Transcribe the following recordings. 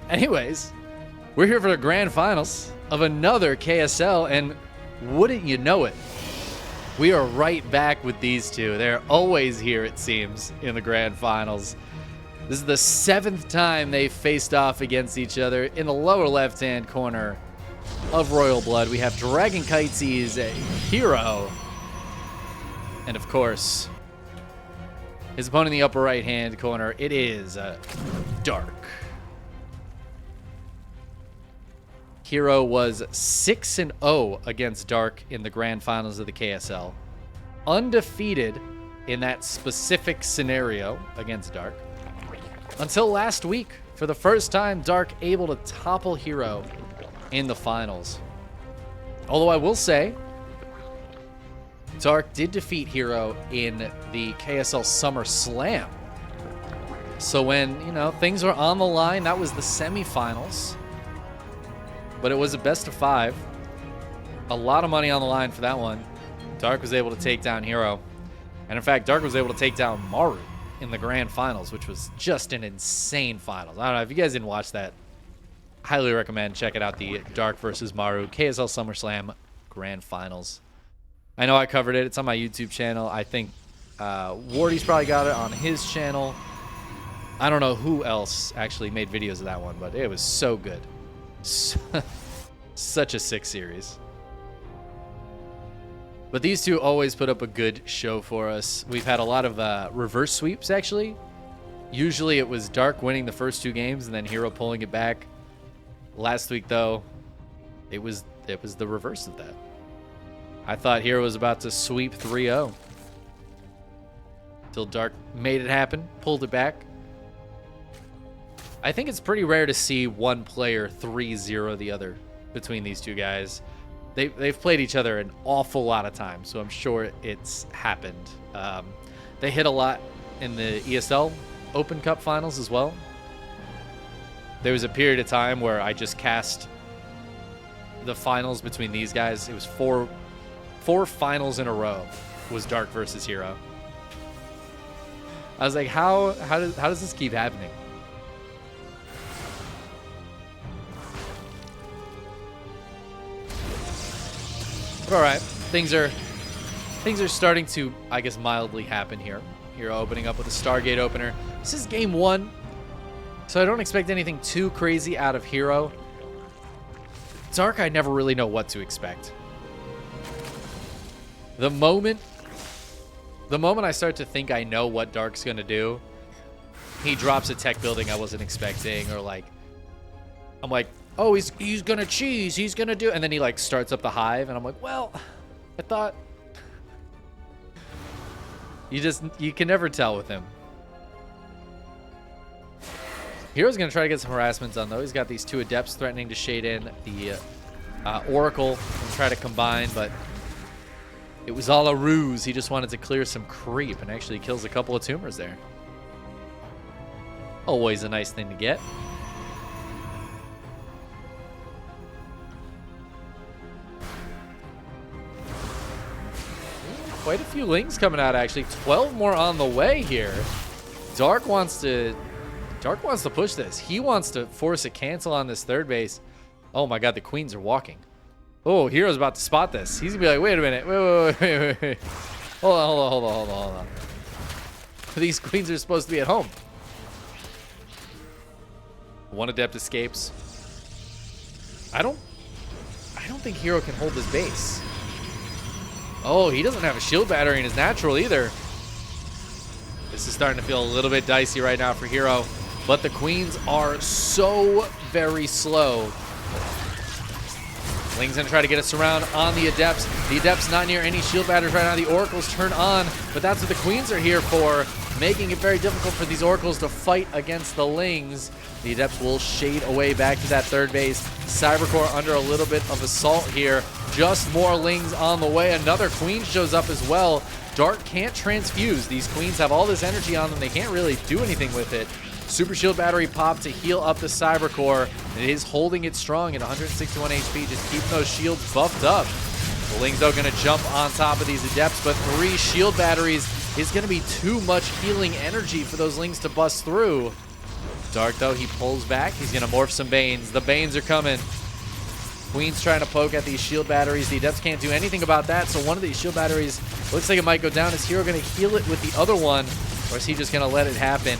Anyways, we're here for the grand finals of another KSL, and wouldn't you know it, we are right back with these two. They're always here, it seems, in the grand finals. This is the 7th time they've faced off against each other. In the lower left-hand corner of Royal Blood, we have Dragon Kites's herO. And of course, his opponent in the upper right-hand corner, it is Dark. herO was 6-0 against Dark in the grand finals of the KSL. Undefeated in that specific scenario against Dark. Until last week, for the first time, Dark able to topple herO in the finals. Although I will say, Dark did defeat herO in the KSL Summer Slam. So when, things were on the line, that was the semifinals. But it was a best of 5. A lot of money on the line for that one. Dark was able to take down herO. And in fact, Dark was able to take down Maru in the grand finals, which was just an insane finals. I don't know, if you guys didn't watch that, highly recommend checking out the Dark versus Maru KSL SummerSlam grand finals. I know I covered it. It's on my YouTube channel. I think Wardy's probably got it on his channel. I don't know who else actually made videos of that one, but it was so good. Such a sick series. But these two always put up a good show for us. We've had a lot of reverse sweeps, actually. Usually it was Dark winning the first 2 games and then herO pulling it back. Last week, though, it was the reverse of that. I thought herO was about to sweep 3-0. Until Dark made it happen, pulled it back. I think it's pretty rare to see one player 3-0 the other between these two guys. They've played each other an awful lot of times, so I'm sure it's happened. They hit a lot in the ESL Open Cup finals as well. There was a period of time where I just cast the finals between these guys. It was four finals in a row was Dark versus herO. I was like, how does this keep happening? All right, things are starting to, I guess, mildly happen here. herO opening up with a Stargate opener. This is game 1, so I don't expect anything too crazy out of herO. Dark, I never really know what to expect. The moment I start to think I know what Dark's gonna do, he drops a tech building I wasn't expecting, or I'm like, oh, he's gonna cheese, he's gonna do, and then he starts up the hive, and I'm like, well, I thought you can never tell with him. herO's gonna try to get some harassment done though. He's got these 2 adepts threatening to shade in the Oracle and try to combine, but it was all a ruse. He just wanted to clear some creep and actually kills a couple of tumors there. Always a nice thing to get. Quite a few lings coming out, actually. 12 more on the way here. Dark wants to push this. He wants to force a cancel on this third base. Oh my god, the queens are walking. Oh, herO's about to spot this. He's gonna be like, wait a minute. Wait. Hold on. These queens are supposed to be at home. 1 adept escapes. I don't think herO can hold this base. Oh, he doesn't have a shield battery in his natural either. This is starting to feel a little bit dicey right now for herO, but the queens are so very slow. Ling's gonna try to get a surround on the adepts. The adepts not near any shield batteries right now. The oracles turn on, but that's what the queens are here for, making it very difficult for these oracles to fight against the lings. The adepts will shade away back to that third base. Cybercore under a little bit of assault here. Just more lings on the way. Another queen shows up as well. Dark can't transfuse. These queens have all this energy on them. They can't really do anything with it. Super shield battery pop to heal up the Cybercore. It is holding it strong at 161 HP, just keeping those shields buffed up. The lings, though, going to jump on top of these adepts, but 3 shield batteries is going to be too much healing energy for those lings to bust through. Dark, though, he pulls back. He's going to morph some Banes. The Banes are coming. Queen's trying to poke at these shield batteries. The Adepts can't do anything about that, so one of these shield batteries looks like it might go down. Is herO going to heal it with the other one, or is he just going to let it happen?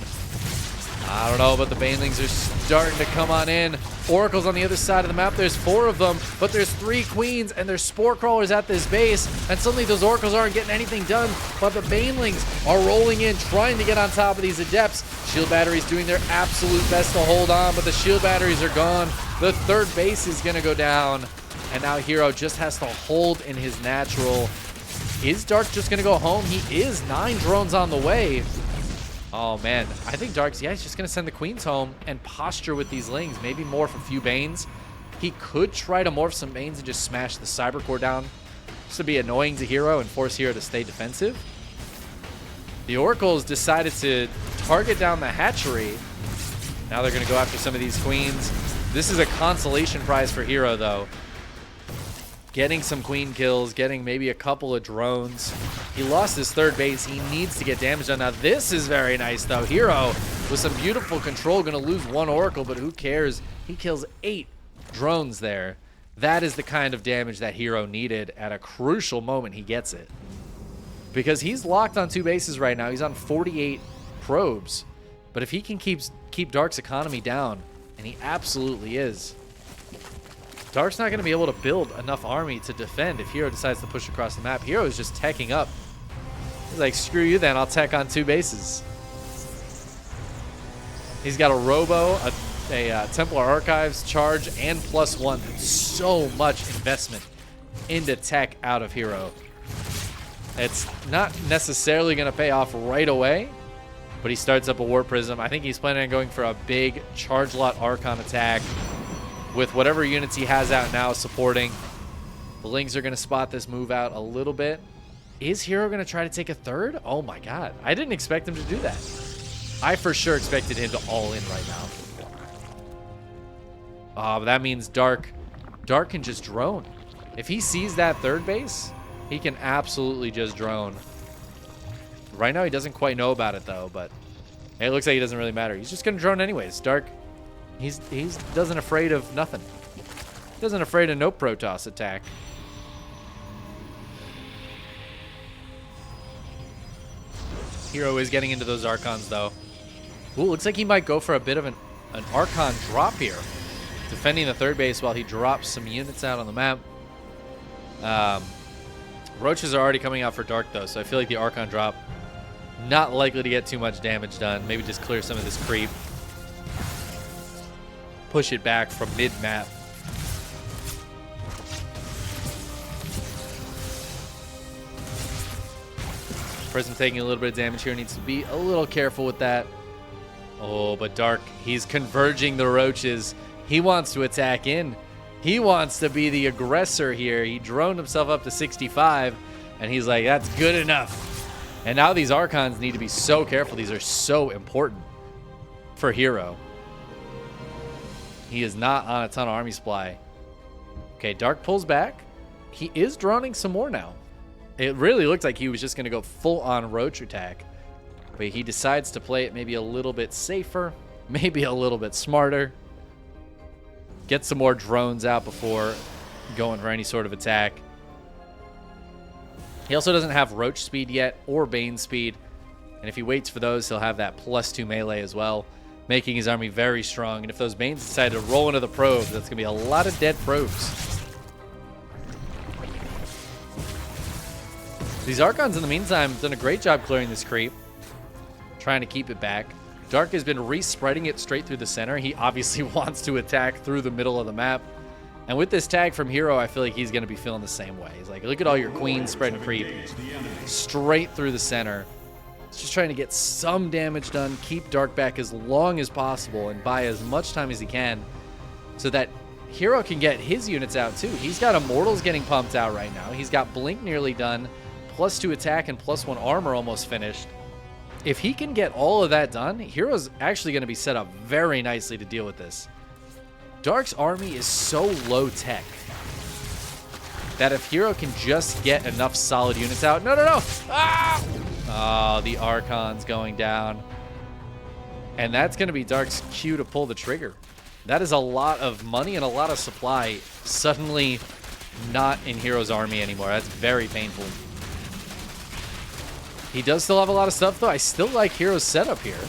I don't know, but the Banelings are starting to come on in. Oracle's on the other side of the map. There's 4 of them, but there's 3 Queens, and there's Spore Crawlers at this base, and suddenly those Oracles aren't getting anything done, but the Banelings are rolling in, trying to get on top of these Adepts. Shield batteries doing their absolute best to hold on, but the shield batteries are gone. The 3rd base is going to go down, and now herO just has to hold in his natural. Is Dark just going to go home? He is. 9 drones on the way. Oh, man. I think Dark's, yeah, he's just going to send the Queens home and posture with these Lings. Maybe morph a few Banes. He could try to morph some Banes and just smash the Cybercore down. Just to be annoying to herO and force herO to stay defensive. The Oracles decided to target down the hatchery. Now they're going to go after some of these Queens. This is a consolation prize for herO, though. Getting some Queen kills, getting maybe a couple of drones. He lost his 3rd base. He needs to get damage done. Now, this is very nice, though. herO, with some beautiful control, going to lose 1 Oracle, but who cares? He kills 8 drones there. That is the kind of damage that herO needed at a crucial moment. He gets it. Because he's locked on 2 bases right now. He's on 48 probes. But if he can keep Dark's economy down, and he absolutely is, Dark's not going to be able to build enough army to defend if herO decides to push across the map. herO is just teching up. He's like, screw you then, I'll tech on 2 bases. He's got a Robo, a Templar Archives charge, and +1. That's so much investment into tech out of herO. It's not necessarily going to pay off right away, but he starts up a War Prism. I think he's planning on going for a big Charge Lot Archon attack with whatever units he has out now supporting. The Lings are going to spot this move out a little bit. Is herO going to try to take a 3rd? Oh my god. I didn't expect him to do that. I for sure expected him to all in right now. But that means Dark can just drone. If he sees that 3rd base, he can absolutely just drone. Right now he doesn't quite know about it though, but it looks like it doesn't really matter. He's just going to drone anyways. Dark, He's doesn't afraid of nothing. Doesn't afraid of no Protoss attack. herO is getting into those Archons though. Ooh, looks like he might go for a bit of an Archon drop here. Defending the 3rd base while he drops some units out on the map. Roaches are already coming out for Dark though, so I feel like the Archon drop not likely to get too much damage done. Maybe just clear some of this creep. Push it back from mid-map. Prism taking a little bit of damage here. Needs to be a little careful with that. Oh, but Dark, he's converging the Roaches. He wants to attack in. He wants to be the aggressor here. He droned himself up to 65, and he's like, that's good enough. And now these Archons need to be so careful. These are so important for herO. He is not on a ton of army supply. Okay, Dark pulls back. He is droning some more now. It really looked like he was just going to go full-on Roach attack. But he decides to play it maybe a little bit safer, maybe a little bit smarter. Get some more drones out before going for any sort of attack. He also doesn't have Roach speed yet or Bane speed. And if he waits for those, he'll have that +2 melee as well, making his army very strong. And if those Banes decide to roll into the probes, that's going to be a lot of dead probes. These Archons, in the meantime, have done a great job clearing this creep, trying to keep it back. Dark has been re-spreading it straight through the center. He obviously wants to attack through the middle of the map. And with this tag from herO, I feel like he's going to be feeling the same way. He's like, look at all your queens spreading creep straight through the center. He's just trying to get some damage done, keep Dark back as long as possible, and buy as much time as he can so that herO can get his units out too. He's got Immortals getting pumped out right now. He's got Blink nearly done, +2 attack and +1 armor almost finished. If he can get all of that done, herO's actually going to be set up very nicely to deal with this. Dark's army is so low tech that if herO can just get enough solid units out... No! Ah! Oh, the Archon's going down. And that's going to be Dark's cue to pull the trigger. That is a lot of money and a lot of supply suddenly not in herO's army anymore. That's very painful. He does still have a lot of stuff, though. I still like herO's setup here.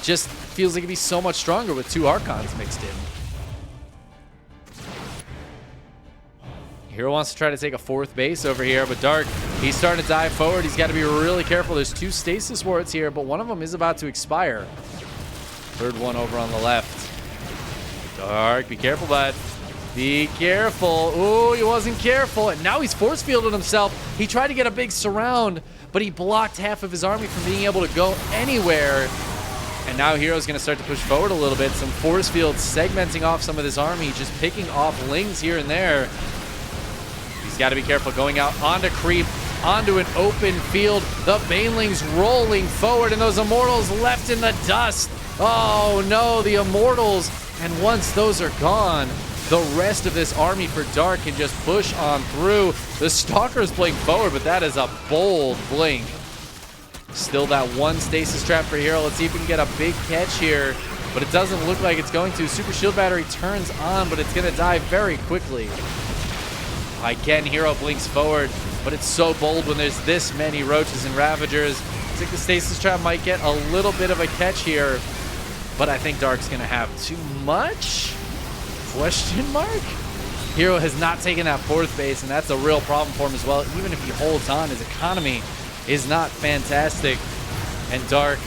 Just feels like it'd be so much stronger with 2 Archons mixed in. herO wants to try to take a 4th base over here, but Dark, he's starting to dive forward. He's got to be really careful. There's 2 stasis wards here, but one of them is about to expire. 3rd one over on the left. Dark, be careful, bud. Be careful. Ooh, he wasn't careful. And now he's force fielded himself. He tried to get a big surround, but he blocked half of his army from being able to go anywhere. And now herO's going to start to push forward a little bit. Some force fields segmenting off some of this army, just picking off lings here and there. He's got to be careful going out onto creep, onto an open field. The Banelings rolling forward, and those Immortals left in the dust. Oh no, the Immortals. And once those are gone, the rest of this army for Dark can just push on through. The Stalker's playing forward, but that is a bold blink. Still that 1 stasis trap for herO. Let's see if we can get a big catch here, but it doesn't look like it's going to. Super shield battery turns on, but it's going to die very quickly. Again, herO blinks forward, but it's so bold when there's this many roaches and ravagers. I think the stasis trap might get a little bit of a catch here, but I think Dark's going to have too much? Question mark? herO has not taken that 4th base, and that's a real problem for him as well. Even if he holds on, his economy is not fantastic. And Dark,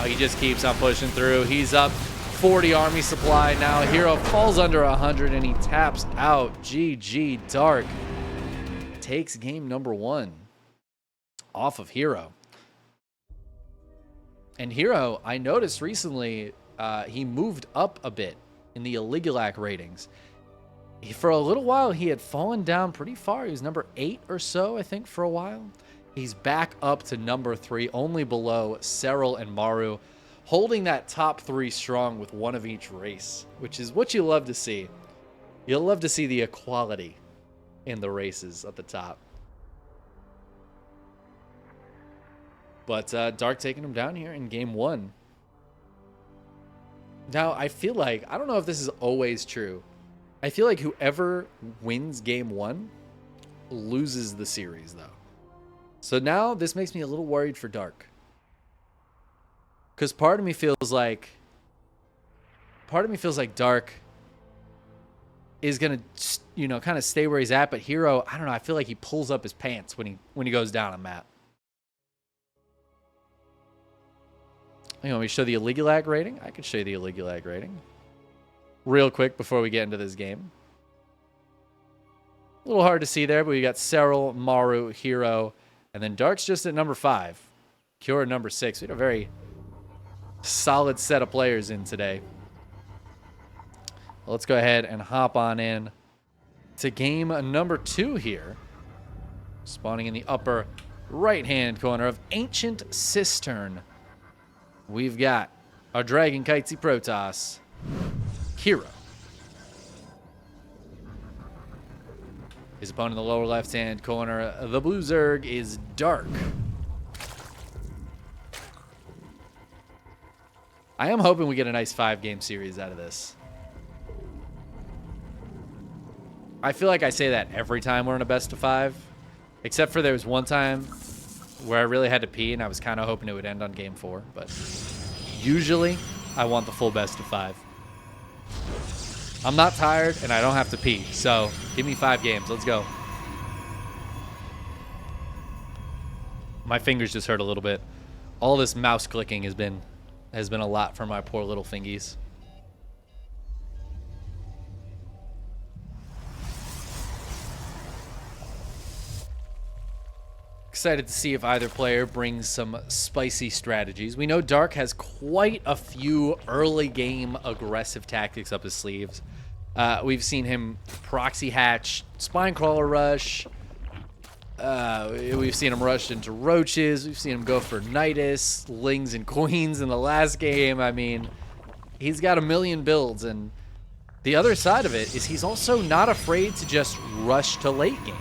he just keeps on pushing through. He's up 40 army supply now. herO falls under 100, and he taps out. GG, Dark takes game number 1 off of herO. And herO, I noticed recently, he moved up a bit in the Aligulac ratings. For a little while, he had fallen down pretty far. He was number 8 or so, I think, for a while. He's back up to number 3, only below herO and Maru, holding that top 3 strong with 1 of each race, which is what you love to see. You'll love to see the equality in the races at the top. But Dark taking him down here in game 1. Now, I feel like, I don't know if this is always true. I feel like whoever wins game 1 loses the series, though. So now this makes me a little worried for Dark. Because part of me feels like Dark is going to, you know, kind of stay where he's at. But herO, I don't know, I feel like he pulls up his pants when he goes down on map. You want me to show the Aligulac rating? I could show you the Aligulac rating real quick before we get into this game. A little hard to see there, but we got herO, Maru, herO, and then Dark's just at number 5. Cure number 6. We had a very solid set of players in today. Well, let's go ahead and hop on in to game number 2 here. Spawning in the upper right-hand corner of Ancient Cistern. We've got our Dragon Kitesy Protoss, herO. His opponent in the lower left-hand corner, the Blue Zerg, is Dark. I am hoping we get a nice 5-game series out of this. I feel like I say that every time we're in a best of 5, except for there was one time where I really had to pee, and I was kind of hoping it would end on game 4. But usually, I want the full best of 5. I'm not tired, and I don't have to pee. So, give me 5 games. Let's go. My fingers just hurt a little bit. All this mouse clicking has been a lot for my poor little fingies. Excited to see if either player brings some spicy strategies. We know Dark has quite a few early game aggressive tactics up his sleeves. We've seen him proxy hatch, spine crawler rush. We've seen him rush into roaches. We've seen him go for Nidus, lings, and queens in the last game. I mean, he's got a million builds, and the other side of it is he's also not afraid to just rush to late game.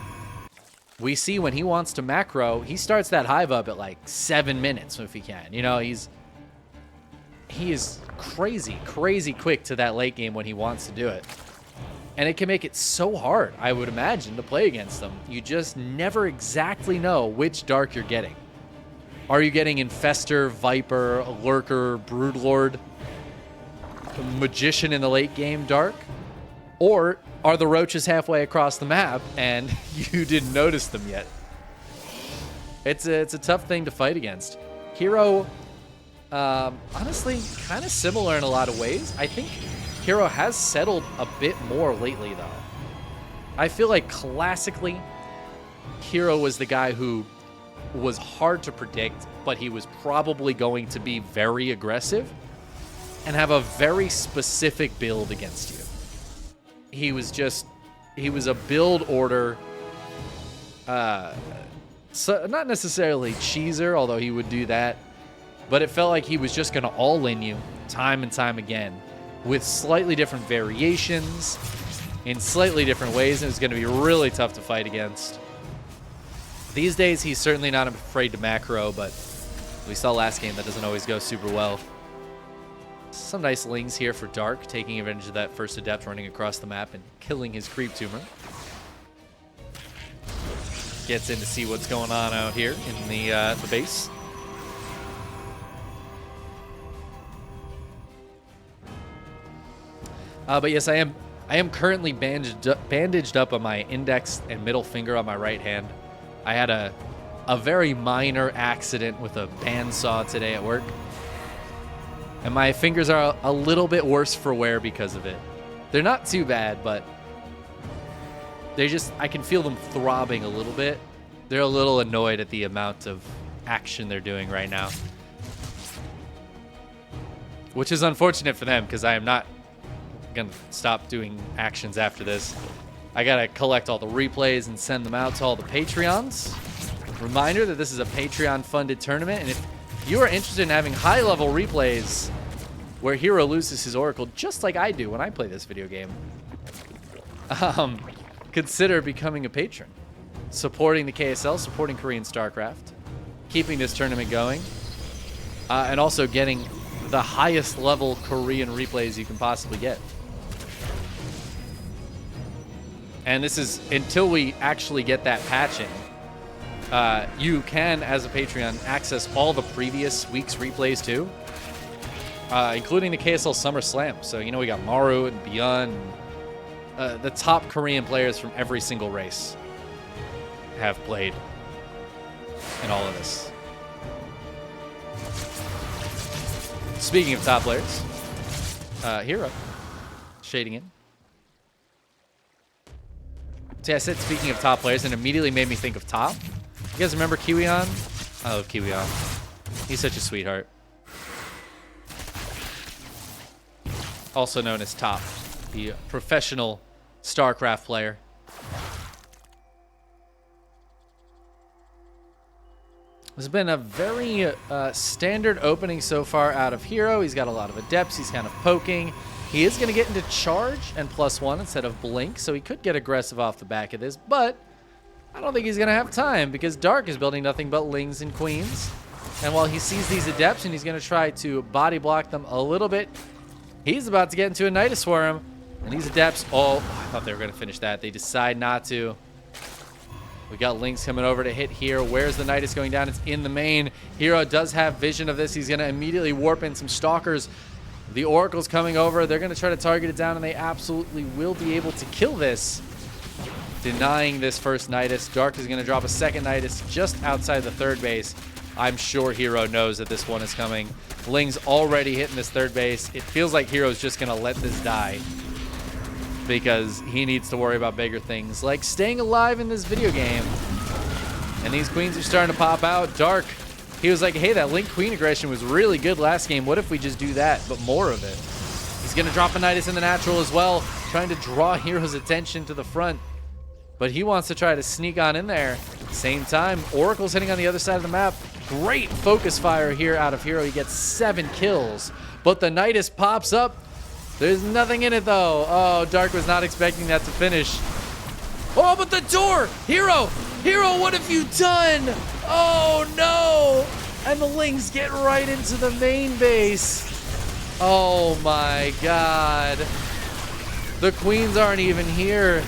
We see when he wants to macro, he starts that hive up at like 7 minutes if he can. You know, he's he is crazy, crazy quick to that late game when he wants to do it. And it can make it so hard, I would imagine, to play against them. You just never exactly know which Dark you're getting. Are you getting Infester, Viper, Lurker, Broodlord, Magician in the late game Dark? Or are the roaches halfway across the map and you didn't notice them yet? It's a tough thing to fight against. herO, honestly, kind of similar in a lot of ways. I think herO has settled a bit more lately, though. I feel like classically, herO was the guy who was hard to predict, but he was probably going to be very aggressive and have a very specific build against you. He was a build order, so not necessarily cheeser, although he would do that, but it felt like he was just going to all in you time and time again with slightly different variations in slightly different ways, and it was going to be really tough to fight against. These days, he's certainly not afraid to macro, but we saw last game that doesn't always go super well. Some nice lings here for Dark, taking advantage of that first Adept running across the map and killing his Creep Tumor. Gets in to see what's going on out here in the base. But yes, I am currently bandaged up on my index and middle finger on my right hand. I had a very minor accident with a bandsaw today at work, and my fingers are a little bit worse for wear because of it. They're not too bad, but I can feel them throbbing a little bit. They're a little annoyed at the amount of action they're doing right now, which is unfortunate for them because I am not gonna stop doing actions after this. I gotta collect all the replays and send them out to all the Patreons. Reminder that this is a Patreon-funded tournament, and if you are interested in having high-level replays where herO loses his Oracle, just like I do when I play this video game, consider becoming a patron, supporting the KSL, supporting Korean StarCraft, keeping this tournament going, and also getting the highest level Korean replays you can possibly get. And this is until we actually get that patch in. You can, as a Patreon, access all the previous week's replays too, including the KSL Summer Slam. So, you know, we got Maru and Beyond. The top Korean players from every single race have played in all of this. Speaking of top players, herO shading in. See, I said speaking of top players, and immediately made me think of Top. You guys remember Kiwion? I love Kiwion. He's such a sweetheart. Also known as Top, the professional StarCraft player. This has been a very standard opening so far out of herO. He's got a lot of Adepts. He's kind of poking. He is going to get into Charge and +1 instead of Blink, so he could get aggressive off the back of this, but I don't think he's going to have time because Dark is building nothing but Lings and Queens. And while he sees these Adepts and he's going to try to body block them a little bit, he's about to get into a Nidus Swarm. And these Adepts, I thought they were going to finish that. They decide not to. We got Lings coming over to hit here. Where's the Nidus going down? It's in the main. herO does have vision of this. He's going to immediately warp in some Stalkers. The Oracle's coming over. They're going to try to target it down, and they absolutely will be able to kill this, denying this first Nidus. Dark is going to drop a second Nidus just outside the third base. I'm sure herO knows that this one is coming. Ling's already hitting this third base. It feels like herO's just going to let this die because he needs to worry about bigger things like staying alive in this video game. And these Queens are starting to pop out. Dark, he was like, hey, that Link Queen aggression was really good last game. What if we just do that, but more of it? He's going to drop a Nidus in the natural as well, trying to draw herO's attention to the front. But he wants to try to sneak on in there. Same time, Oracle's hitting on the other side of the map. Great focus fire here out of herO. He gets 7 kills, but the Nidus pops up. There's nothing in it, though. Oh, Dark was not expecting that to finish. Oh, but the door! herO! herO, what have you done? Oh, no! And the Lings get right into the main base. Oh my god. The queens aren't even here.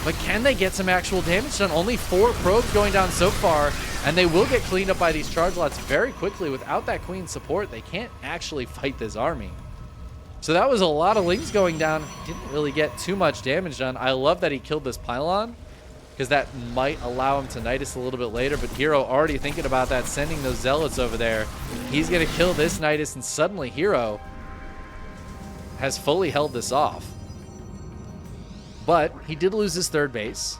But can they get some actual damage done? Only 4 probes going down so far, and they will get cleaned up by these charge lots very quickly. Without that queen support, they can't actually fight this army. So that was a lot of lings going down. Didn't really get too much damage done. I love that he killed this pylon, because that might allow him to Nidus a little bit later. But herO already thinking about that, sending those zealots over there. He's going to kill this Nidus, and suddenly herO has fully held this off. But he did lose his 3rd base.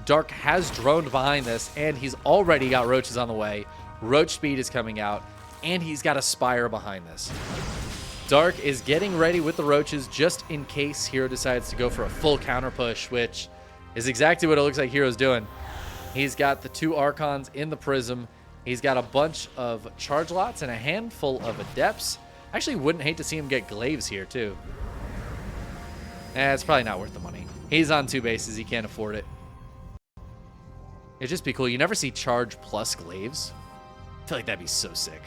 Dark has droned behind this, and he's already got roaches on the way. Roach speed is coming out, and he's got a spire behind this. Dark is getting ready with the roaches just in case herO decides to go for a full counter push, which is exactly what it looks like herO's doing. He's got the 2 Archons in the Prism. He's got a bunch of charge lots and a handful of Adepts. Actually wouldn't hate to see him get glaives here too. It's probably not worth the money. He's on 2 bases. He can't afford it. It'd just be cool. You never see charge plus glaives. I feel like that'd be so sick.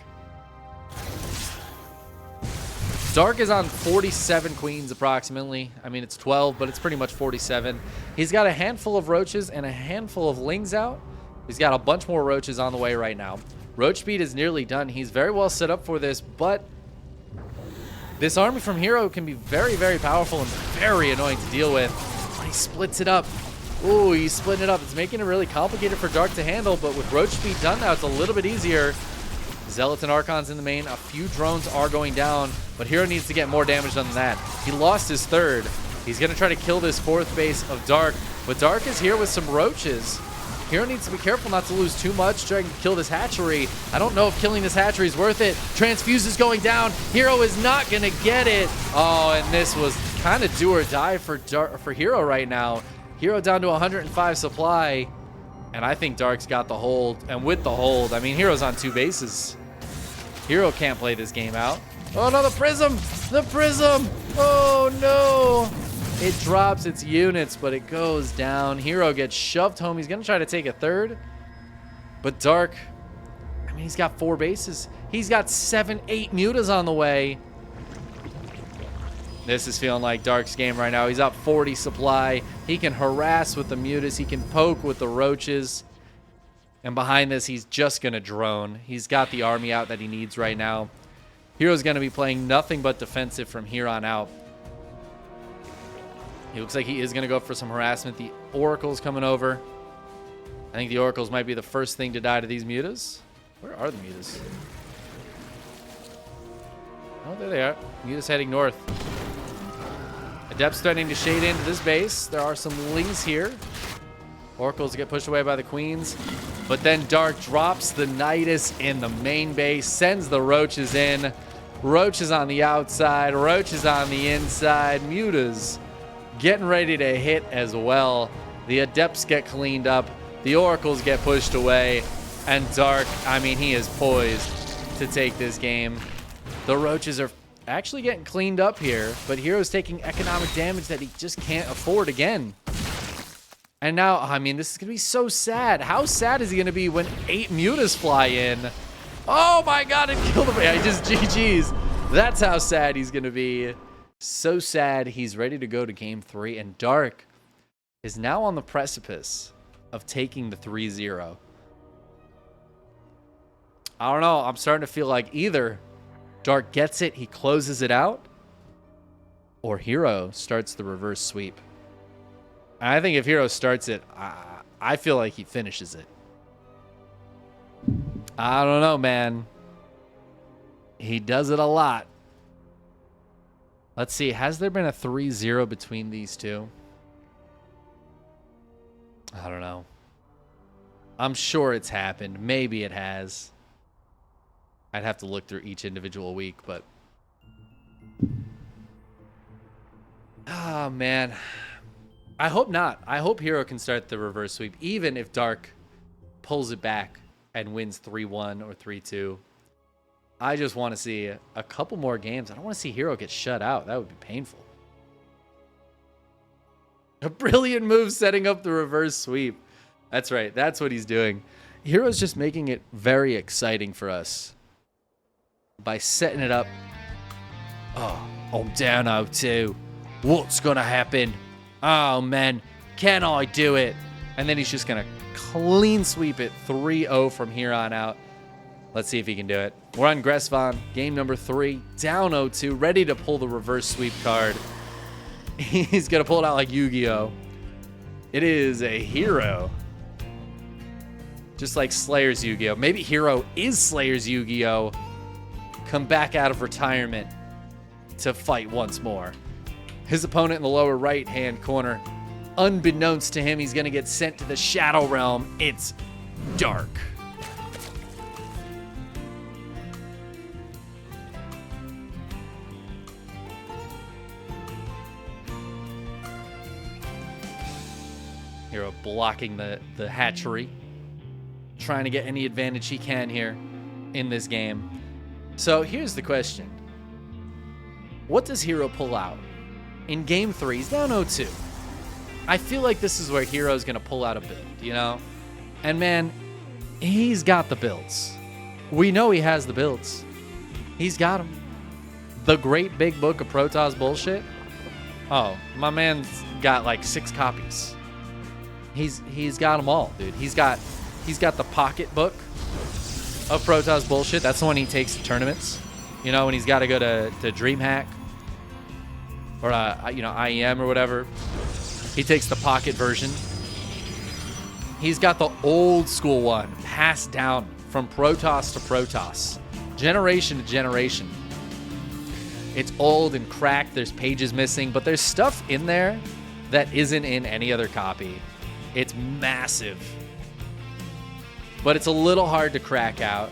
Dark is on 47 queens approximately. I mean, it's 12, but it's pretty much 47. He's got a handful of roaches and a handful of lings out. He's got a bunch more roaches on the way right now. Roach speed is nearly done. He's very well set up for this, but this army from herO can be very, very powerful and very annoying to deal with. But he splits it up. Ooh, he's splitting it up. It's making it really complicated for Dark to handle, but with roach speed done now, it's a little bit easier. Zealots and Archons in the main. A few drones are going down, but herO needs to get more damage done than that. He lost his 3rd. He's going to try to kill this 4th base of Dark, but Dark is here with some roaches. herO needs to be careful not to lose too much, trying to kill this hatchery. I don't know if killing this hatchery is worth it. Transfuse is going down. herO is not going to get it. Oh, and this was kind of do or die for herO right now. herO down to 105 supply, and I think Dark's got the hold. And with the hold, I mean, herO's on 2 bases. herO can't play this game out. Oh no, the Prism! The Prism! Oh no! It drops its units, but it goes down. herO gets shoved home. He's going to try to take a 3rd. But Dark, I mean, he's got 4 bases. He's got 7, 8 mutas on the way. This is feeling like Dark's game right now. He's up 40 supply. He can harass with the mutas. He can poke with the roaches. And behind this, he's just going to drone. He's got the army out that he needs right now. herO's going to be playing nothing but defensive from here on out. He looks like he is going to go for some harassment. The Oracle's coming over. I think the Oracles might be the first thing to die to these mutas. Where are the mutas? Oh, there they are. Mutas heading north. Adepts threatening to shade into this base. There are some lings here. Oracles get pushed away by the queens. But then Dark drops the Nidus in the main base. Sends the roaches in. Roaches on the outside. Roaches on the inside. Mutas getting ready to hit as well. The Adepts get cleaned up. The Oracles get pushed away. And Dark, I mean, he is poised to take this game. The roaches are actually getting cleaned up here, but herO's taking economic damage that he just can't afford again. And now, I mean, this is going to be so sad. How sad is he going to be when 8 mutas fly in? Oh my god, it killed him. Yeah, just GG's. That's how sad he's going to be. So sad. He's ready to go to game 3, and Dark is now on the precipice of taking the 3-0. I don't know. I'm starting to feel like either Dark gets it, he closes it out, or herO starts the reverse sweep. And I think if herO starts it, I feel like he finishes it. I don't know, man. He does it a lot. Let's see. Has there been a 3-0 between these two? I don't know. I'm sure it's happened. Maybe it has. I'd have to look through each individual week, but... oh, man. I hope not. I hope herO can start the reverse sweep, even if Dark pulls it back and wins 3-1 or 3-2. I just want to see a couple more games. I don't want to see herO get shut out. That would be painful. A brilliant move setting up the reverse sweep. That's right. That's what he's doing. herO's just making it very exciting for us by setting it up Oh, I'm down 0-2. What's going to happen? Oh, man. Can I do it? And then he's just going to clean sweep it 3-0 from here on out. Let's see if he can do it. We're on Gressvan, game number 3, down 0-2, ready to pull the reverse sweep card. He's going to pull it out like Yu-Gi-Oh! It is a herO. Just like Slayer's Yu-Gi-Oh! Maybe herO is Slayer's Yu-Gi-Oh! Come back out of retirement to fight once more. His opponent in the lower right-hand corner, unbeknownst to him, he's going to get sent to the Shadow Realm. It's Dark. herO blocking the hatchery, trying to get any advantage he can here in this game. So here's the question. What does herO pull out? In game 3, he's down 0-2. I feel like this is where herO's going to pull out a build, you know? And man, he's got the builds. We know he has the builds. He's got them. The Great Big Book of Protoss bullshit. Oh, my man's got like 6 copies. He's got them all, dude. He's got the pocket book of Protoss bullshit. That's the one he takes to tournaments. You know, when he's got to go to DreamHack or IEM or whatever. He takes the pocket version. He's got the old school one passed down from Protoss to Protoss, generation to generation. It's old and cracked. There's pages missing, but there's stuff in there that isn't in any other copy. It's massive, but it's a little hard to crack out.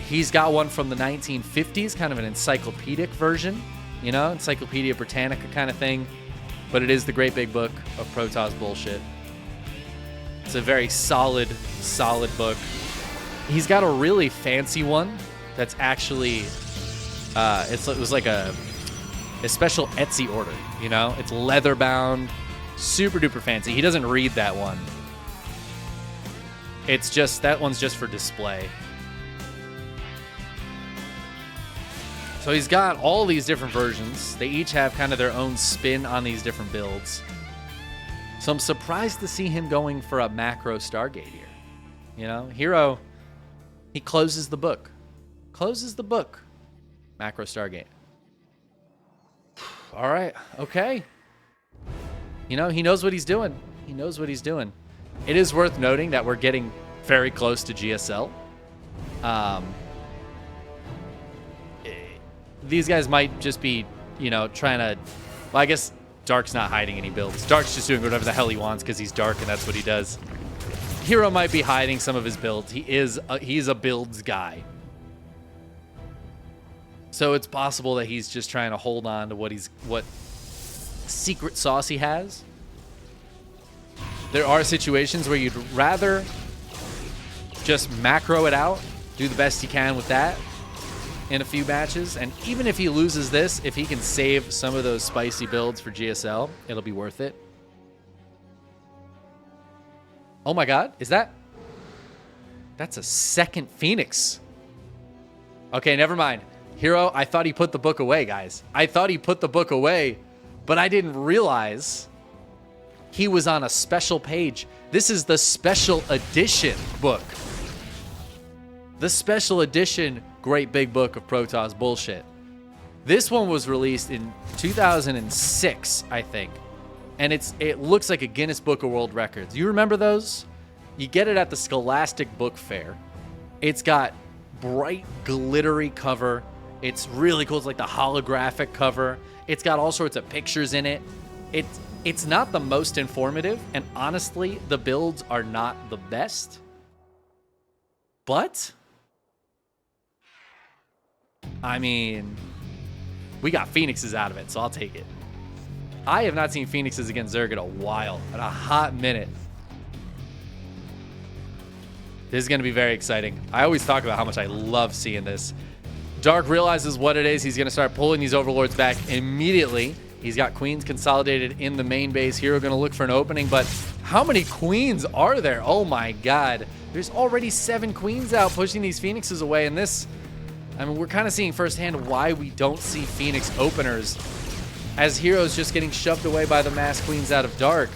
He's got one from the 1950s, kind of an encyclopedic version, you know, Encyclopedia Britannica kind of thing, but it is the Great Big Book of Protoss bullshit. It's a very solid book. He's got a really fancy one that's actually, it was like a special Etsy order, you know? It's leather bound, super duper fancy. He doesn't read that one. It's just, that one's just for display. So he's got all these different versions. They each have kind of their own spin on these different builds. So I'm surprised to see him going for a macro Stargate here. You know, herO, he closes the book. Closes the book. Macro Stargate. All right, okay. You know, he knows what he's doing. He knows what he's doing. It is worth noting that we're getting very close to GSL. These guys might just be, you know, trying to... Well, I guess Dark's not hiding any builds. Dark's just doing whatever the hell he wants because he's Dark and that's what he does. herO might be hiding some of his builds. He's a builds guy. So it's possible that he's just trying to hold on to what secret sauce he has. There are situations where you'd rather just macro it out, do the best you can with that in a few matches, and even if he loses this, if he can save some of those spicy builds for GSL, it'll be worth it. Oh my god, that's a second Phoenix. Okay, never mind. herO, I thought he put the book away, guys. I thought he put the book away, but I didn't realize he was on a special page. This is the special edition book. The special edition Great Big Book of Protoss bullshit. This one was released in 2006, I think. And it looks like a Guinness Book of World Records. You remember those? You get it at the Scholastic Book Fair. It's got bright, glittery cover. It's really cool. It's like the holographic cover. It's got all sorts of pictures in it. It's not the most informative, and honestly, the builds are not the best. But I mean, we got Phoenixes out of it, so I'll take it. I have not seen Phoenixes against Zerg in a while, in a hot minute. This is going to be very exciting. I always talk about how much I love seeing this. Dark realizes what it is. He's going to start pulling these overlords back immediately. He's got queens consolidated in the main base. herO going to look for an opening, but how many queens are there? Oh my god. There's already 7 queens out pushing these Phoenixes away, and this... I mean, we're kind of seeing firsthand why we don't see Phoenix openers, as herO's just getting shoved away by the Mass Queens out of Dark.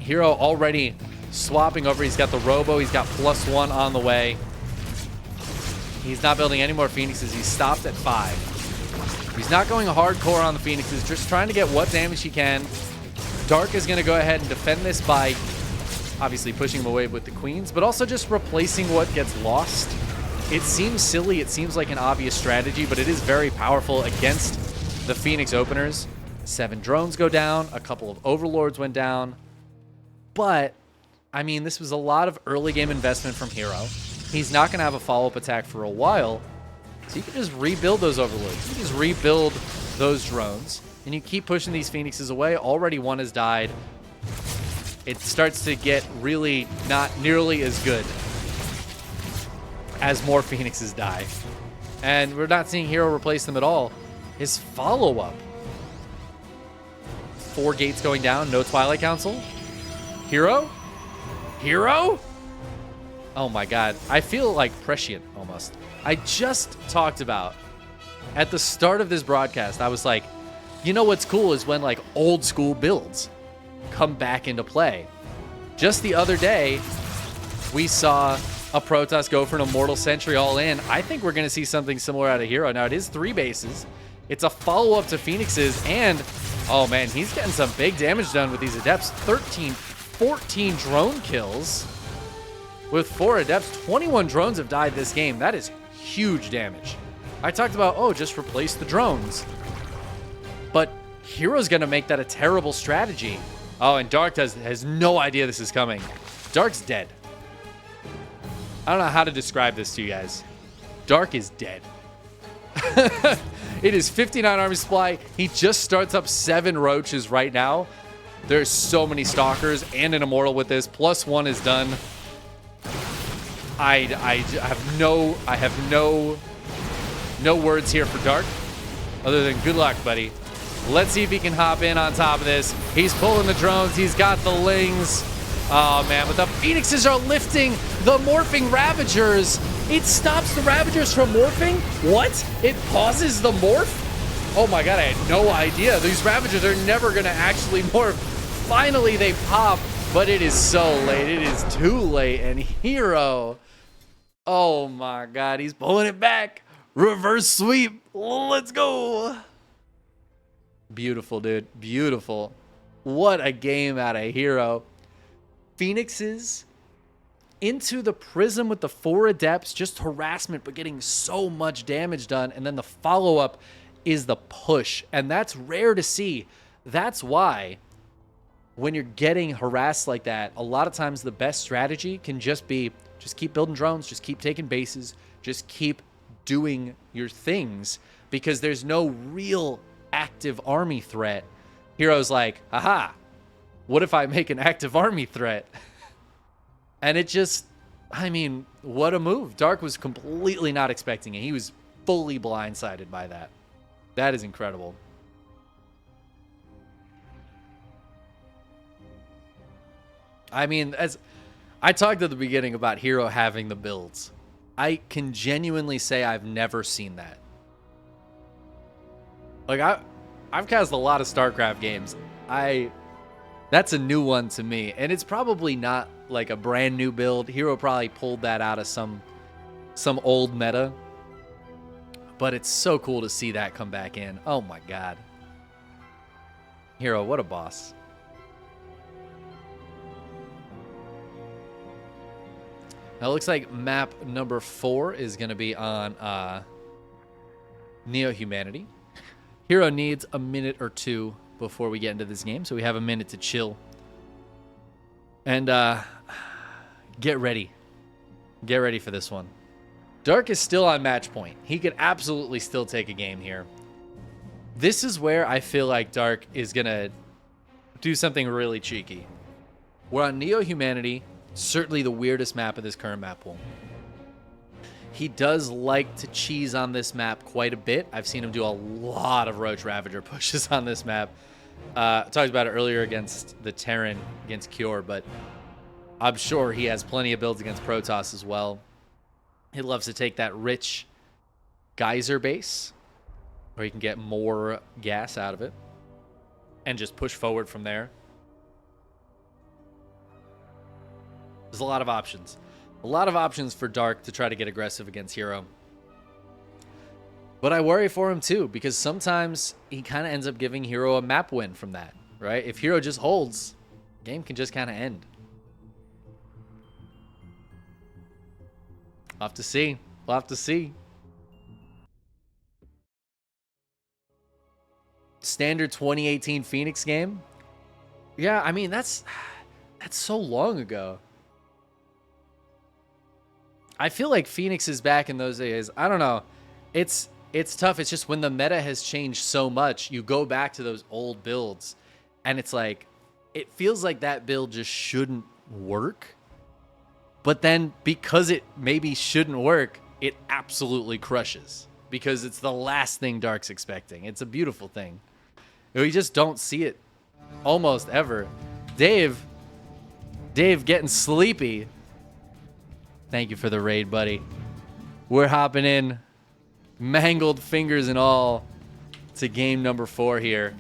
herO already swapping over. He's got the Robo. He's got +1 on the way. He's not building any more Phoenixes. He's stopped at 5. He's not going hardcore on the Phoenixes, just trying to get what damage he can. Dark is going to go ahead and defend this by obviously pushing him away with the Queens, but also just replacing what gets lost. It seems silly. It seems like an obvious strategy, but it is very powerful against the Phoenix openers. 7 drones go down. A couple of Overlords went down. But, I mean, this was a lot of early game investment from herO. He's not going to have a follow-up attack for a while. So you can just rebuild those Overlords. You can just rebuild those drones. And you keep pushing these Phoenixes away. Already one has died. It starts to get really not nearly as good as more Phoenixes die. And we're not seeing herO replace them at all. His follow-up. 4 gates going down. No Twilight Council. herO? herO? Oh my god. I feel like prescient almost. I just talked about at the start of this broadcast, I was like, you know what's cool is when like old school builds come back into play. Just the other day, we saw a Protoss go for an Immortal Sentry all in. I think we're going to see something similar out of herO. Now, it is 3 bases. It's a follow-up to Phoenixes, and, oh man, he's getting some big damage done with these Adepts. 14 drone kills with 4 Adepts. 21 drones have died this game. That is huge damage. I talked about, oh, just replace the drones. But herO's going to make that a terrible strategy. Oh, and Dark has no idea this is coming. Dark's dead. I don't know how to describe this to you guys. Dark is dead. It is 59 army supply. He just starts up 7 roaches right now. There's so many stalkers and an immortal with this. +1 is done. I have no words here for Dark other than good luck, buddy. Let's see if he can hop in on top of this. He's pulling the drones. He's got the Lings. Oh, man, but the Phoenixes are lifting the morphing Ravagers. It stops the Ravagers from morphing? What? It pauses the morph? Oh, my God, I had no idea. These Ravagers are never going to actually morph. Finally, they pop, but it is so late. It is too late, and herO, oh, my God, he's pulling it back. Reverse sweep. Let's go. Beautiful, dude. Beautiful. What a game out of herO. Phoenixes into the Prism with the 4 Adepts. Just harassment, but getting so much damage done. And then the follow-up is the push. And that's rare to see. That's why when you're getting harassed like that, a lot of times the best strategy can just be just keep building drones, just keep taking bases, just keep doing your things, because there's no real active army threat. herO's like, aha, what if I make an active army threat? And it just, I mean, what a move. Dark was completely not expecting it. He was fully blindsided by that. That is incredible. I mean, as I talked at the beginning about herO having the builds, I can genuinely say I've never seen that. Like, I've cast a lot of StarCraft games. That's a new one to me. And it's probably not like a brand new build. herO probably pulled that out of some old meta. But it's so cool to see that come back in. Oh my God. herO, what a boss. Now it looks like map number 4 is going to be on Neo-Humanity. herO needs a minute or 2 before we get into this game, so we have a minute to chill. And get ready. Get ready for this one. Dark is still on match point. He could absolutely still take a game here. This is where I feel like Dark is going to do something really cheeky. We're on Neo-Humanity, certainly the weirdest map of this current map pool. He does like to cheese on this map quite a bit. I've seen him do a lot of Roach Ravager pushes on this map. I talked about it earlier against the Terran, against Cure, but I'm sure he has plenty of builds against Protoss as well. He loves to take that rich geyser base, where you can get more gas out of it, and just push forward from there. There's a lot of options. A lot of options for Dark to try to get aggressive against herO. But I worry for him too, because sometimes he kind of ends up giving herO a map win from that, right? If herO just holds, the game can just kind of end. We'll have to see. We'll have to see. Standard 2018 Phoenix game? Yeah, I mean, that's so long ago. I feel like Phoenix is back in those days. I don't know. It's tough. It's just when the meta has changed so much, you go back to those old builds, and it's like, it feels like that build just shouldn't work. But then because it maybe shouldn't work, it absolutely crushes, because it's the last thing Dark's expecting. It's a beautiful thing. We just don't see it almost ever. Dave getting sleepy. Thank you for the raid, buddy. We're hopping in, mangled fingers and all, to game number 4 here.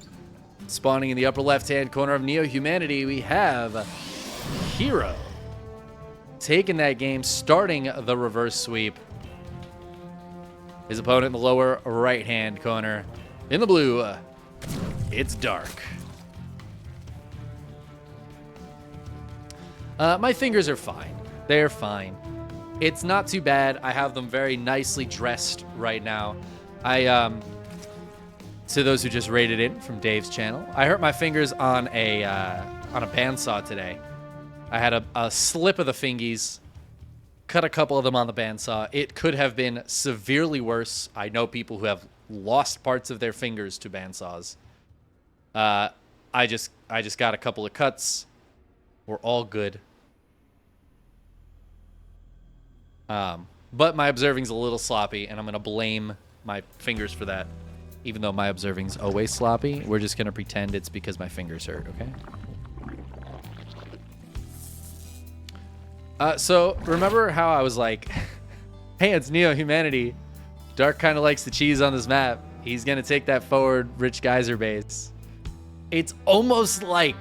Spawning in the upper left-hand corner of Neo Humanity, we have herO taking that game, starting the reverse sweep. His opponent in the lower right-hand corner. In the blue, it's Dark. My fingers are fine. They're fine. It's not too bad. I have them very nicely dressed right now. To those who just raided in from Dave's channel, I hurt my fingers on a bandsaw today. I had a slip of the fingies, cut a couple of them on the bandsaw. It could have been severely worse. I know people who have lost parts of their fingers to bandsaws. I just got a couple of cuts. We're all good. But my observing's a little sloppy, and I'm going to blame my fingers for that. Even though my observing's always sloppy, we're just going to pretend it's because my fingers hurt, okay? So, remember how I was like, hey, it's Neo Humanity. Dark kind of likes the cheese on this map. He's going to take that forward rich geyser base. It's almost like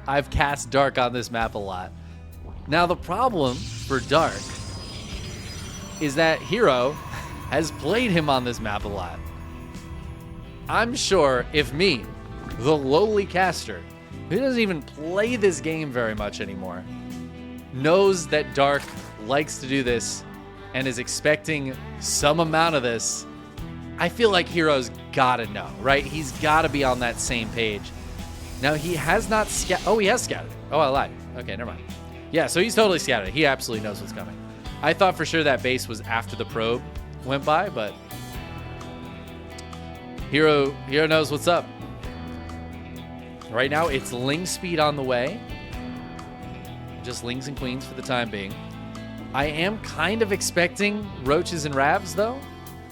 I've cast Dark on this map a lot. Now, the problem for Dark is that herO has played him on this map a lot. I'm sure if me, the lowly caster, who doesn't even play this game very much anymore, knows that Dark likes to do this and is expecting some amount of this, I feel like herO's gotta know, right? He's gotta be on that same page. Now, he has not he has scouted. Oh, I lied. Okay, never mind. Yeah, so he's totally scouted. He absolutely knows what's coming. I thought for sure that base was after the probe went by, but herO knows what's up. Right now, it's Ling speed on the way. Just Lings and Queens for the time being. I am kind of expecting Roaches and Ravs, though,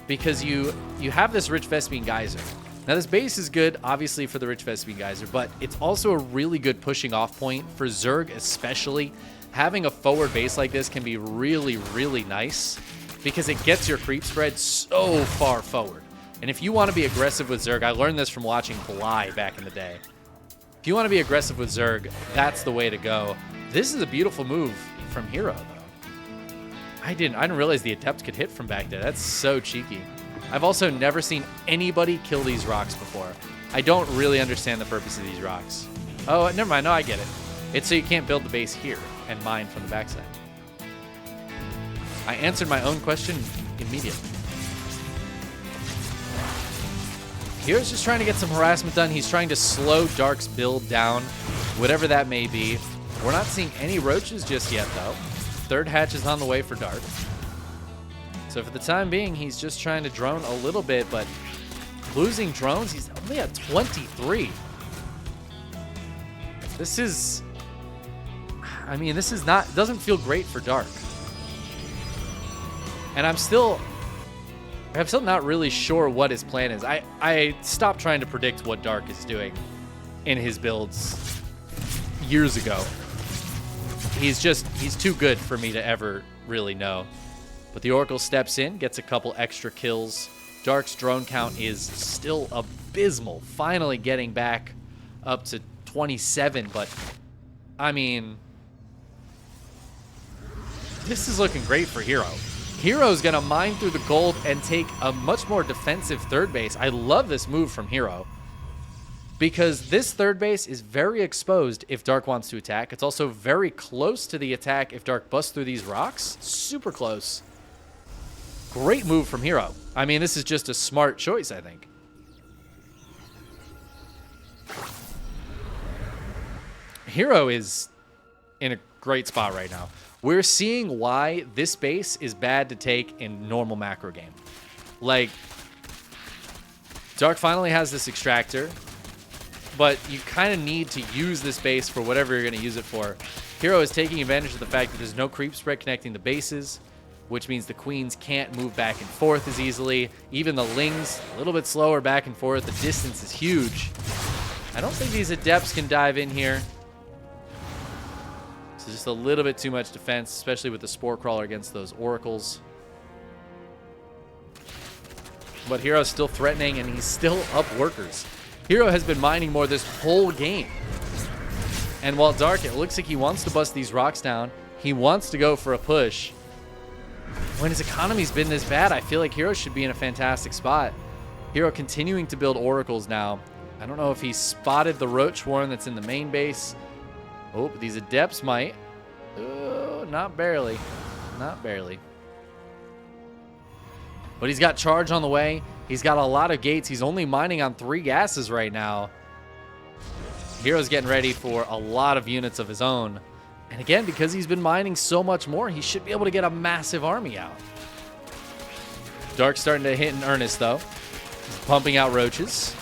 because you have this Rich Vespene Geyser. Now, this base is good, obviously, for the Rich Vespene Geyser, but it's also a really good pushing off point for Zerg, especially. Having a forward base like this can be really, really nice because it gets your creep spread so far forward. And if you want to be aggressive with Zerg, I learned this from watching Bly back in the day. If you want to be aggressive with Zerg, that's the way to go. This is a beautiful move from herO, though. I didn't realize the Adept could hit from back there. That's so cheeky. I've also never seen anybody kill these rocks before. I don't really understand the purpose of these rocks. Oh, never mind. No, I get it. It's so you can't build the base here and mine from the backside. I answered my own question immediately. hero's just trying to get some harassment done. He's trying to slow Dark's build down, whatever that may be. We're not seeing any roaches just yet, though. Third hatch is on the way for Dark. So for the time being, he's just trying to drone a little bit, but losing drones, he's only at 23. This is... I mean, this is not... doesn't feel great for Dark. And I'm still not really sure what his plan is. I stopped trying to predict what Dark is doing in his builds years ago. He's too good for me to ever really know. But the Oracle steps in, gets a couple extra kills. Dark's drone count is still abysmal, finally getting back up to 27. But, I mean, this is looking great for herO. herO's going to mine through the gold and take a much more defensive third base. I love this move from herO, because this third base is very exposed if Dark wants to attack. It's also very close to the attack if Dark busts through these rocks. Super close. Great move from herO. I mean, this is just a smart choice, I think. herO is in a great spot right now. We're seeing why this base is bad to take in normal macro game. Like, Dark finally has this extractor, but you kind of need to use this base for whatever you're going to use it for. herO is taking advantage of the fact that there's no creep spread connecting the bases, which means the queens can't move back and forth as easily. Even the lings, a little bit slower back and forth. The distance is huge. I don't think these adepts can dive in here. So just a little bit too much defense, especially with the Spore Crawler against those oracles. But herO's still threatening, and he's still up workers. herO has been mining more this whole game. And while Dark, it looks like he wants to bust these rocks down. He wants to go for a push. When his economy's been this bad, I feel like herO should be in a fantastic spot. herO continuing to build oracles now. I don't know if he spotted the Roach Warren that's in the main base. Oh, these adepts might. Oh, not barely. Not barely. But he's got charge on the way. He's got a lot of gates. He's only mining on 3 gases right now. herO's getting ready for a lot of units of his own. And again, because he's been mining so much more, he should be able to get a massive army out. Dark's starting to hit in earnest, though. He's pumping out roaches.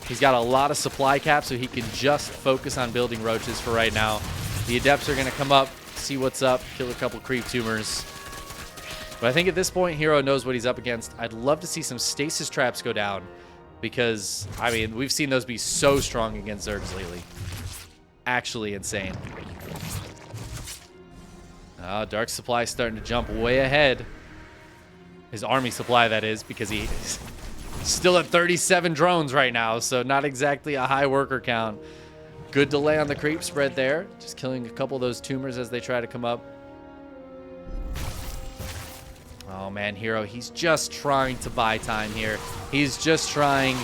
He's got a lot of supply cap, so he can just focus on building roaches for right now. The adepts are going to come up, see what's up, kill a couple creep tumors. But I think at this point, herO knows what he's up against. I'd love to see some stasis traps go down, because, I mean, we've seen those be so strong against Zergs lately. Actually insane. Oh, Dark supply starting to jump way ahead. His army supply, that is, because he's still at 37 drones right now, so not exactly a high worker count. Good delay on the creep spread there. Just killing a couple of those tumors as they try to come up. Oh, man, herO, he's just trying to buy time here. He's just trying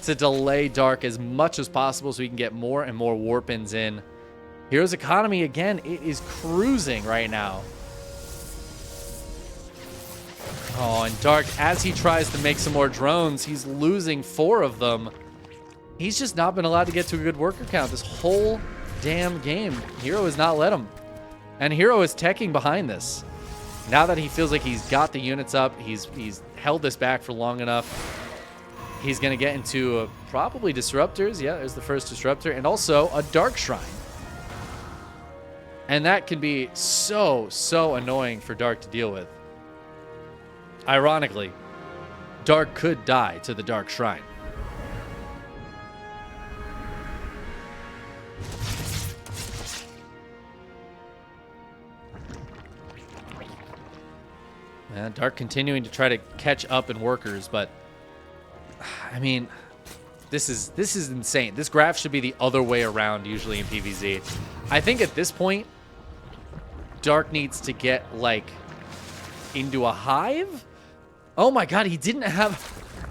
to delay Dark as much as possible so he can get more and more warp-ins in. herO's economy, again, it is cruising right now. Oh, and Dark, as he tries to make some more drones, he's losing 4 of them. He's just not been allowed to get to a good worker count this whole damn game. herO has not let him. And herO is teching behind this. Now that he feels like he's got the units up, he's held this back for long enough. He's going to get into probably disruptors. Yeah, there's the first disruptor. And also a Dark Shrine. And that can be so annoying for Dark to deal with. Ironically, Dark could die to the Dark Shrine. Man, Dark continuing to try to catch up in workers, but I mean, this is insane. This graph should be the other way around usually in PvZ. I think at this point, Dark needs to get like into a hive. Oh my god, he didn't have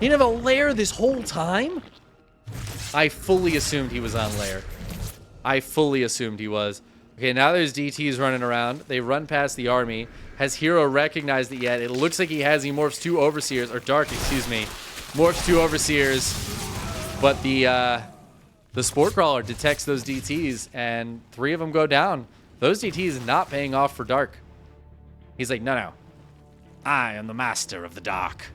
a lair this whole time? I fully assumed he was on lair. I fully assumed he was. Okay, now there's DTs running around. They run past the army. Has herO recognized it yet? It looks like he has. He morphs 2 overseers, or Dark, excuse me. Morphs 2 overseers, but the Spore Crawler detects those DTs, and 3 of them go down. Those DTs not paying off for Dark. He's like, no. I am the master of the dark.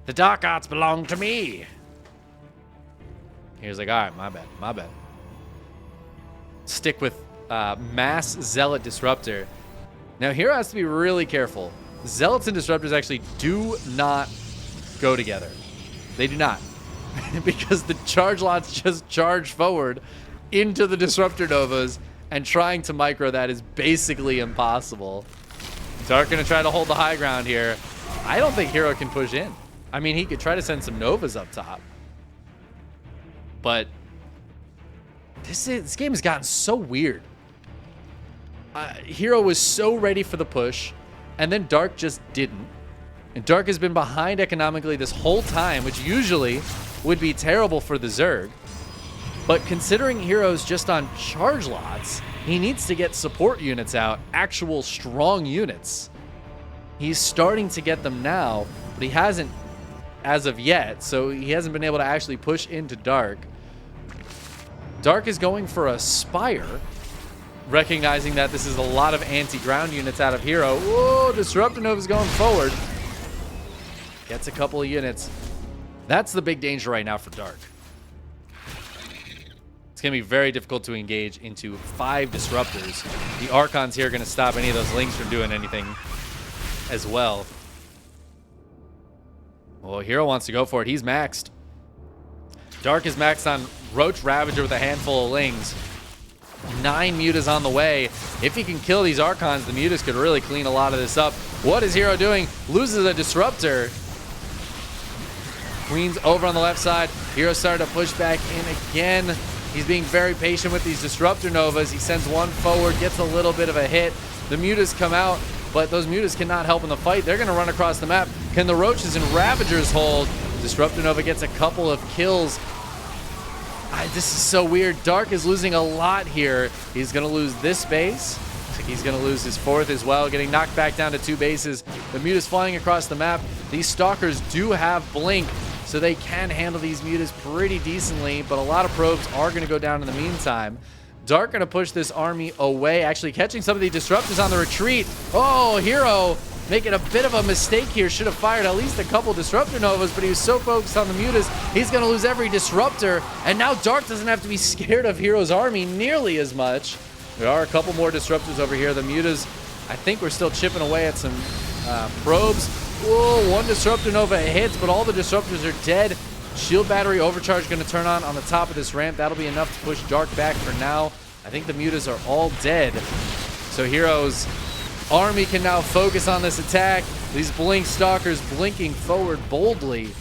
The dark arts belong to me. He was like, all right, my bad. Stick with Mass Zealot Disruptor. Now, herO has to be really careful. Zealots and Disruptors actually do not go together. They do not. Because the charge lots just charge forward into the Disruptor Novas, and trying to micro that is basically impossible. Dark going to try to hold the high ground here. I don't think herO can push in. I mean, he could try to send some Novas up top. But this game has gotten so weird. herO was so ready for the push, and then Dark just didn't. And Dark has been behind economically this whole time, which usually would be terrible for the Zerg. But considering herO's just on charge lots, he needs to get support units out, actual strong units. He's starting to get them now, but he hasn't as of yet, so he hasn't been able to actually push into Dark. Dark is going for a Spire, recognizing that this is a lot of anti-ground units out of herO. Whoa, Disruptor Nova's going forward. Gets a couple of units. That's the big danger right now for Dark. It's going to be very difficult to engage into 5 Disruptors. The Archons here are going to stop any of those Lings from doing anything as well. Well, herO wants to go for it. He's maxed. Dark is maxed on Roach Ravager with a handful of Lings. 9 Mutas on the way. If he can kill these Archons, the Mutas could really clean a lot of this up. What is herO doing? Loses a Disruptor. Queen's over on the left side. herO started to push back in again. He's being very patient with these Disruptor Novas. He sends one forward, gets a little bit of a hit. The Mutas come out, but those Mutas cannot help in the fight. They're going to run across the map. Can the Roaches and Ravagers hold? Disruptor Nova gets a couple of kills. This is so weird. Dark is losing a lot here. He's going to lose this base. He's going to lose his 4th as well, getting knocked back down to 2 bases. The Mutas flying across the map. These Stalkers do have Blink, so they can handle these Mutas pretty decently, but a lot of probes are going to go down in the meantime. Dark going to push this army away, actually catching some of the Disruptors on the retreat. Oh, herO making a bit of a mistake here. Should have fired at least a couple Disruptor Novas, but he was so focused on the Mutas, he's going to lose every Disruptor. And now Dark doesn't have to be scared of herO's army nearly as much. There are a couple more Disruptors over here. The Mutas, I think we're still chipping away at some probes. Whoa, 1 Disruptor Nova hits, but all the Disruptors are dead. Shield Battery Overcharge going to turn on the top of this ramp. That'll be enough to push Dark back for now. I think the Mutas are all dead. So herO's army can now focus on this attack. These Blink Stalkers blinking forward boldly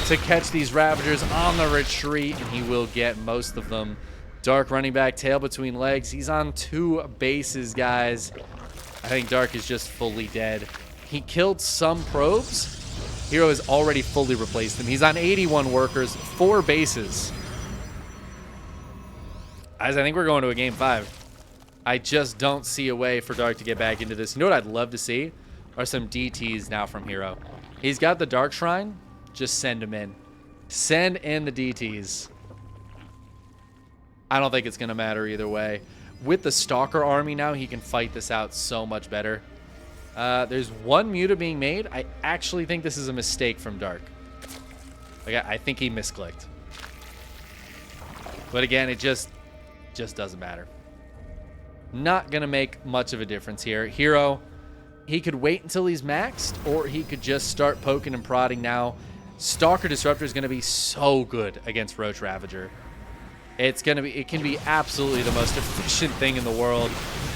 to catch these Ravagers on the retreat, and he will get most of them. Dark running back, tail between legs. He's on 2 bases, guys. I think Dark is just fully dead. He killed some probes. herO has already fully replaced him. He's on 81 workers, 4 bases. Guys, I think we're going to a game 5. I just don't see a way for Dark to get back into this. You know what I'd love to see? Are some DTs now from herO. He's got the Dark Shrine. Just send him in. Send in the DTs. I don't think it's going to matter either way. With the Stalker army now, he can fight this out so much better. There's 1 Muta being made. I actually think this is a mistake from Dark. Like, I think he misclicked. But again, it just doesn't matter. Not going to make much of a difference here. herO, he could wait until he's maxed, or he could just start poking and prodding now. Stalker Disruptor is going to be so good against Roach Ravager. It can be absolutely the most efficient thing in the world.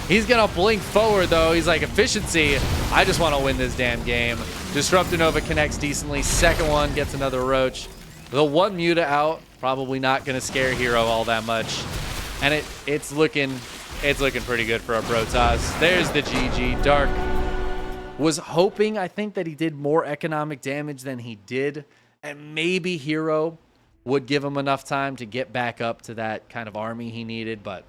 He's going to blink forward, though. He's like, efficiency. I just want to win this damn game. Disruptor Nova connects decently. Second one gets another Roach. The 1 Muta out. Probably not going to scare herO all that much. And it's looking pretty good for our Protoss. There's the GG. Dark was hoping, I think, that he did more economic damage than he did. And maybe herO would give him enough time to get back up to that kind of army he needed, but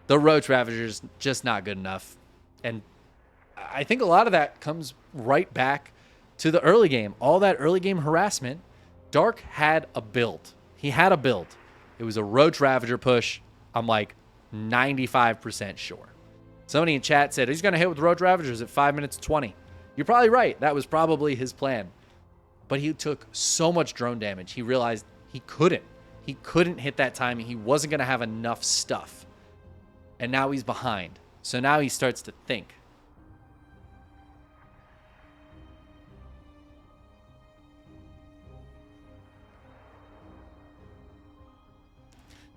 the Roach Ravager's just not good enough. And I think a lot of that comes right back to the early game. All that early game harassment, Dark had a build. He had a build. It was a Roach Ravager push. I'm like 95% sure. Somebody in chat said he's going to hit with Roach Ravagers at 5 minutes 20. You're probably right. That was probably his plan. But he took so much drone damage, he realized he couldn't. He couldn't hit that timing. He wasn't going to have enough stuff. And now he's behind. So now he starts to think.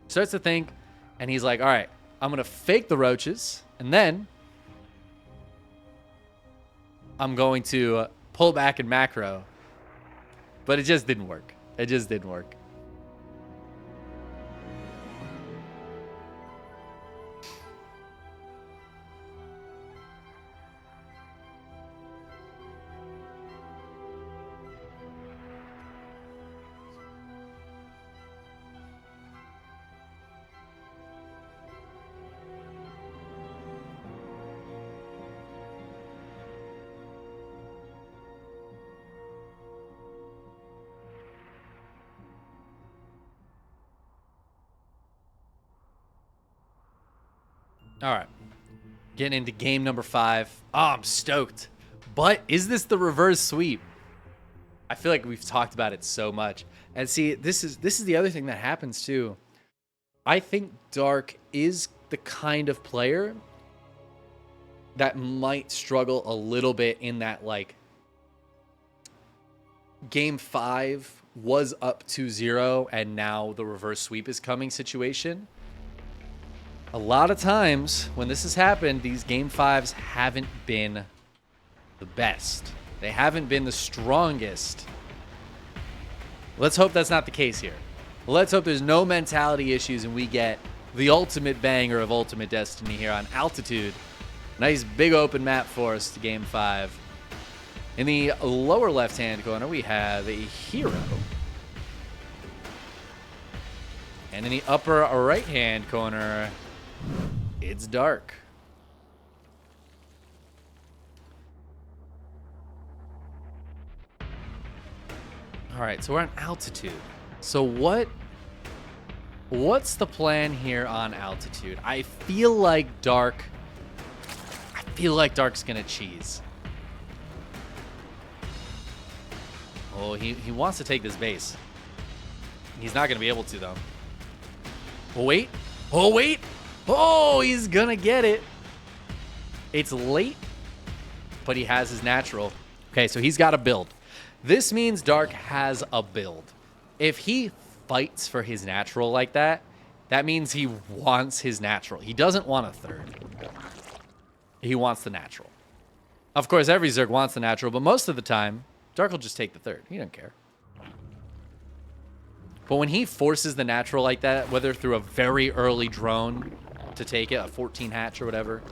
Starts to think, and he's like, all right, I'm going to fake the Roaches, and then I'm going to pull back in macro. But it just didn't work. It just didn't work. All right. Getting into game number 5. Oh, I'm stoked. But is this the reverse sweep? I feel like we've talked about it so much. And see, this is the other thing that happens too. I think Dark is the kind of player that might struggle a little bit in that, like, game 5 was up 2-0 and now the reverse sweep is coming situation. A lot of times when this has happened, these game 5s haven't been the best. They haven't been the strongest. Let's hope that's not the case here. Let's hope there's no mentality issues and we get the ultimate banger of Ultimate Destiny here on Altitude. Nice big open map for us to game 5. In the lower left-hand corner, we have a herO. And in the upper right-hand corner, it's Dark. All right, so we're on Altitude. So what's the plan here on Altitude? I feel like Dark's gonna cheese. Oh, he wants to take this base. He's not gonna be able to though. Oh wait. Oh wait. Oh, he's gonna get it. It's late, but he has his natural. Okay, so he's got a build. This means Dark has a build. If he fights for his natural like that, that means he wants his natural. He doesn't want a third. He wants the natural. Of course, every Zerg wants the natural, but most of the time, Dark will just take the third. He doesn't care. But when he forces the natural like that, whether through a very early drone to take it, a 14 hatch or whatever,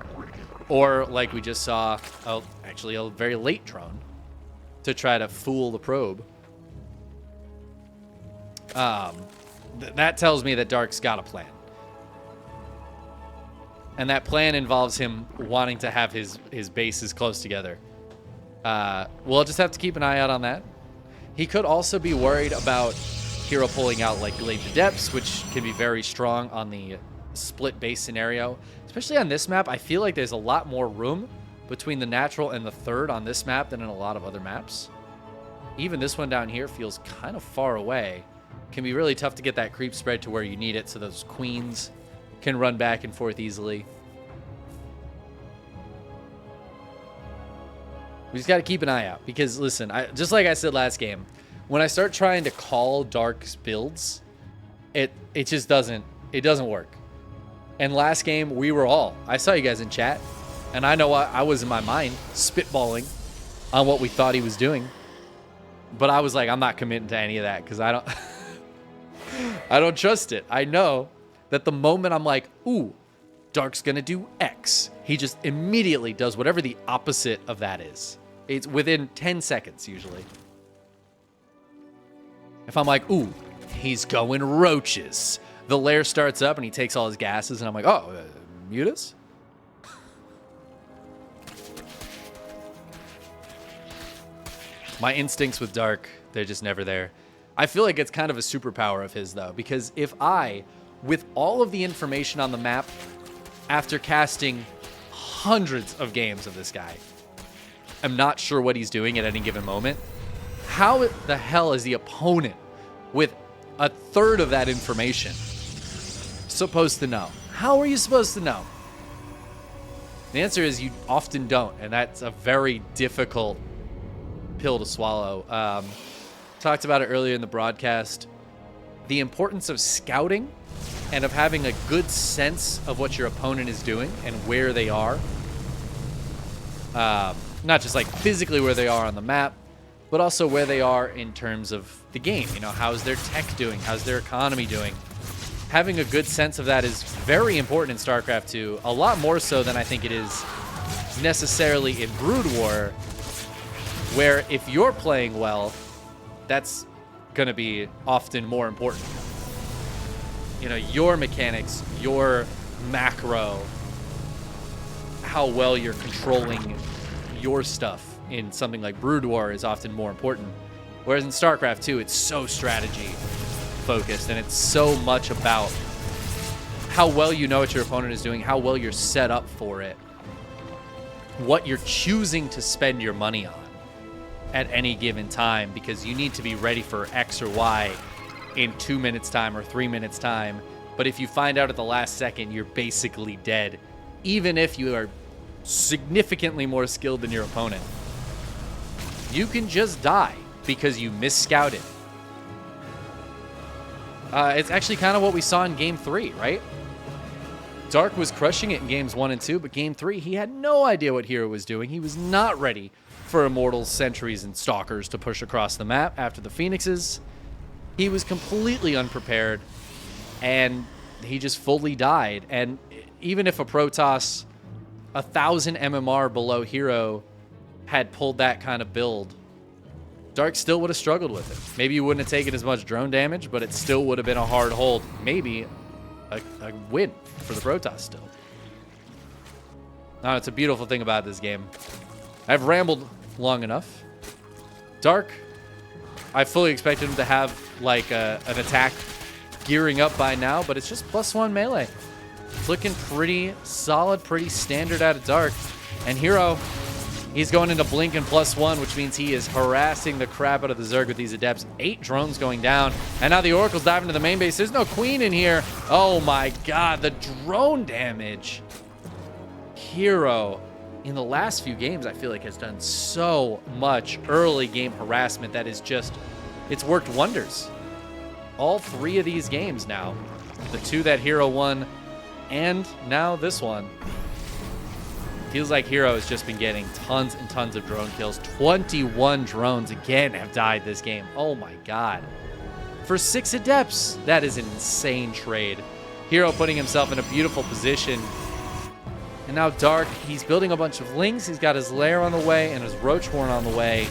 or like we just saw, actually a very late drone to try to fool the probe, that tells me that Dark's got a plan. And that plan involves him wanting to have his bases close together. We'll just have to keep an eye out on that. He could also be worried about herO pulling out like Blade to Depths, which can be very strong on the split base scenario. Especially on this map, I feel like there's a lot more room between the natural and the third on this map than in a lot of other maps. Even this one down here feels kind of far away. Can be really tough to get that creep spread to where you need it so those queens can run back and forth easily. We just got to keep an eye out because, listen, just like I said last game, when I start trying to call Dark's builds, it just doesn't work. And last game, I saw you guys in chat, and I know I was in my mind spitballing on what we thought he was doing. But I was like, I'm not committing to any of that because I don't trust it. I know that the moment I'm like, ooh, Dark's going to do X, he just immediately does whatever the opposite of that is. It's within 10 seconds, usually. If I'm like, ooh, he's going roaches, the lair starts up and he takes all his gases, and I'm like, oh, mutas? My instincts with Dark, they're just never there. I feel like it's kind of a superpower of his, though, because if I, with all of the information on the map, after casting hundreds of games of this guy, I'm not sure what he's doing at any given moment, how the hell is the opponent with a third of that information supposed to know? How are you supposed to know? The answer is you often don't, and that's a very difficult pill to swallow. Talked about it earlier in the broadcast. The importance of scouting and of having a good sense of what your opponent is doing and where they are. Not just like physically where they are on the map, but also where they are in terms of the game. You know, how's their tech doing? How's their economy doing? Having a good sense of that is very important in StarCraft 2, a lot more so than I think it is necessarily in Brood War, where if you're playing well, that's going to be often more important. You know, your mechanics, your macro, how well you're controlling your stuff in something like Brood War is often more important. Whereas in StarCraft 2, it's so strategy focused, and it's so much about how well you know what your opponent is doing, how well you're set up for it, what you're choosing to spend your money on at any given time, because you need to be ready for X or Y in 2 minutes time or 3 minutes time. But if you find out at the last second, you're basically dead, even if you are significantly more skilled than your opponent. You can just die because you misscouted. It's actually kind of what we saw in Game 3, right? Dark was crushing it in Games 1 and 2, but Game 3, he had no idea what herO was doing. He was not ready for Immortals, Sentries, and Stalkers to push across the map after the Phoenixes. He was completely unprepared, and he just fully died. And even if a Protoss 1,000 MMR below herO had pulled that kind of build, Dark still would have struggled with it. Maybe you wouldn't have taken as much drone damage, but it still would have been a hard hold. Maybe a win for the Protoss still. It's a beautiful thing about this game. I've rambled long enough. Dark, I fully expected him to have like an attack gearing up by now, but it's just +1 melee. It's looking pretty solid, pretty standard out of Dark. And herO, he's going into Blink and +1, which means he is harassing the crap out of the Zerg with these Adepts. 8 drones going down. And now the Oracle's diving to the main base. There's no Queen in here. Oh my god, the drone damage. herO, in the last few games, I feel like has done so much early game harassment that is just, it's worked wonders. All 3 of these games now, the 2 that herO won, and now this one. Feels like herO has just been getting tons and tons of drone kills. 21 drones again have died this game. Oh my god. For 6 Adepts, that is an insane trade. herO putting himself in a beautiful position. And now Dark, he's building a bunch of Lings. He's got his Lair on the way and his Roach Horn on the way.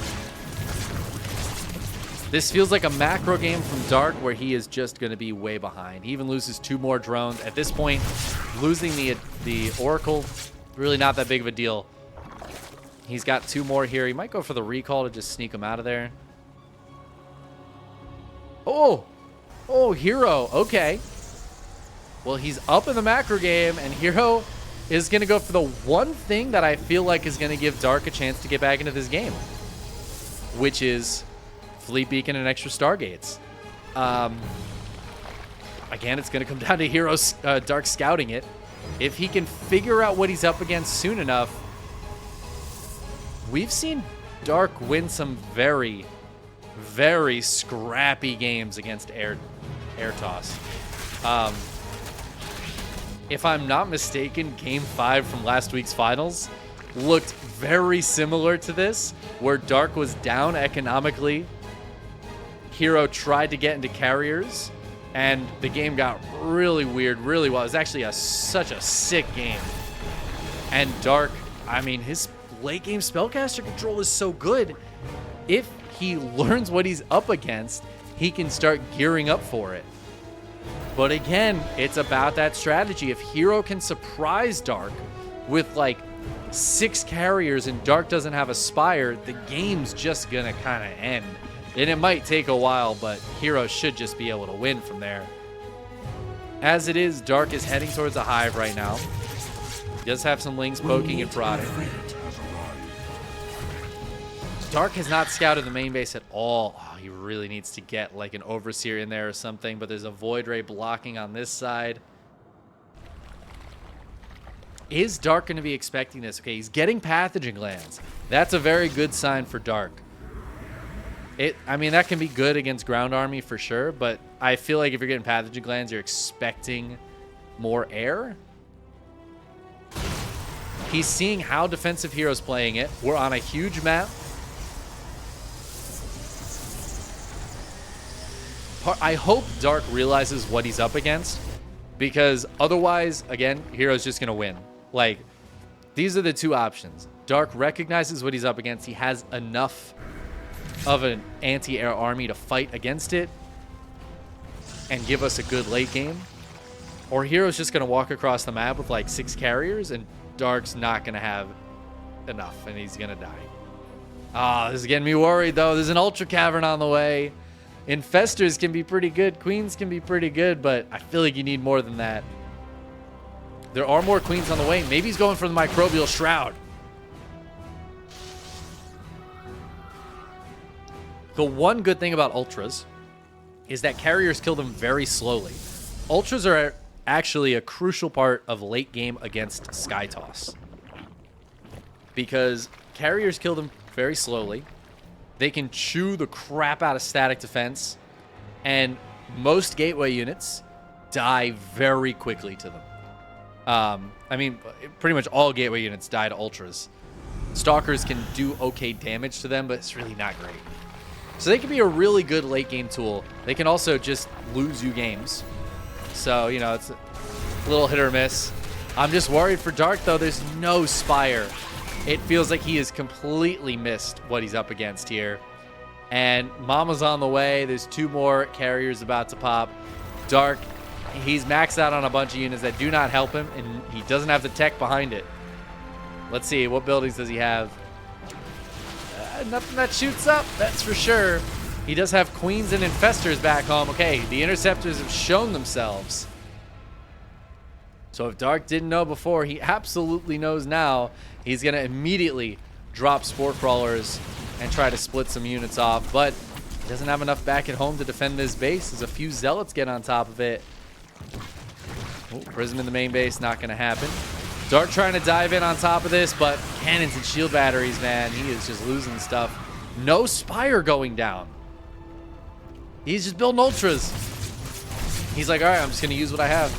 This feels like a macro game from Dark where he is just going to be way behind. He even loses 2 more drones. At this point, losing the Oracle, really not that big of a deal. He's got 2 more here. He might go for the recall to just sneak him out of there. Oh, herO. Okay. Well, he's up in the macro game, and herO is going to go for the one thing that I feel like is going to give Dark a chance to get back into this game, which is Fleet Beacon and extra Stargates. Again, it's going to come down to herO's Dark scouting it. If he can figure out what he's up against soon enough, we've seen Dark win some very, very scrappy games against Air Toss. If I'm not mistaken, Game 5 from last week's finals looked very similar to this, where Dark was down economically. herO tried to get into carriers, and the game got really weird, really well. It was actually such a sick game. And Dark, I mean, his late game spellcaster control is so good. If he learns what he's up against, he can start gearing up for it. But again, it's about that strategy. If herO can surprise Dark with like 6 carriers and Dark doesn't have a Spire, the game's just gonna kind of end. And it might take a while, but herO should just be able to win from there. As it is, Dark is heading towards a Hive right now. He does have some Lings poking and prodding. Dark has not scouted the main base at all. Oh, he really needs to get like an Overseer in there or something, but there's a Void Ray blocking on this side. Is Dark going to be expecting this? Okay, he's getting Pathogen Glands. That's a very good sign for Dark. I mean, that can be good against Ground Army for sure, but I feel like if you're getting Pathogen Glands, you're expecting more air. He's seeing how defensive hero's playing it. We're on a huge map. I hope Dark realizes what he's up against, because otherwise, again, hero's just going to win. Like, these are the two options. Dark recognizes what he's up against. He has enough of an anti-air army to fight against it and give us a good late game. Or hero's just going to walk across the map with like 6 carriers, and Dark's not going to have enough, and he's going to die. Ah, this is getting me worried, though. There's an Ultra Cavern on the way. Infestors can be pretty good. Queens can be pretty good, but I feel like you need more than that. There are more queens on the way. Maybe he's going for the Microbial Shroud. The one good thing about Ultras is that carriers kill them very slowly. Ultras are actually a crucial part of late game against Sky Toss, because carriers kill them very slowly. They can chew the crap out of static defense, and most gateway units die very quickly to them. I mean, pretty much all gateway units die to Ultras. Stalkers can do okay damage to them, but it's really not great. So they can be a really good late game tool. They can also just lose you games. So, you know, it's a little hit or miss. I'm just worried for Dark, though. There's no Spire. It feels like he has completely missed what he's up against here. And Mama's on the way. There's 2 more carriers about to pop. Dark, he's maxed out on a bunch of units that do not help him, and he doesn't have the tech behind it. Let's see, what buildings does he have? Nothing that shoots up, that's for sure. He does have Queens and Infestors back home. Okay, the Interceptors have shown themselves. So if Dark didn't know before, he absolutely knows now. He's going to immediately drop Spore Crawlers and try to split some units off, but he doesn't have enough back at home to defend this base as a few Zealots get on top of it. Oh, Prism in the main base, not going to happen. Dark trying to dive in on top of this, but cannons and shield batteries, man, he is just losing stuff. No Spire going down. He's just building Ultras. He's like, all right, I'm just going to use what I have.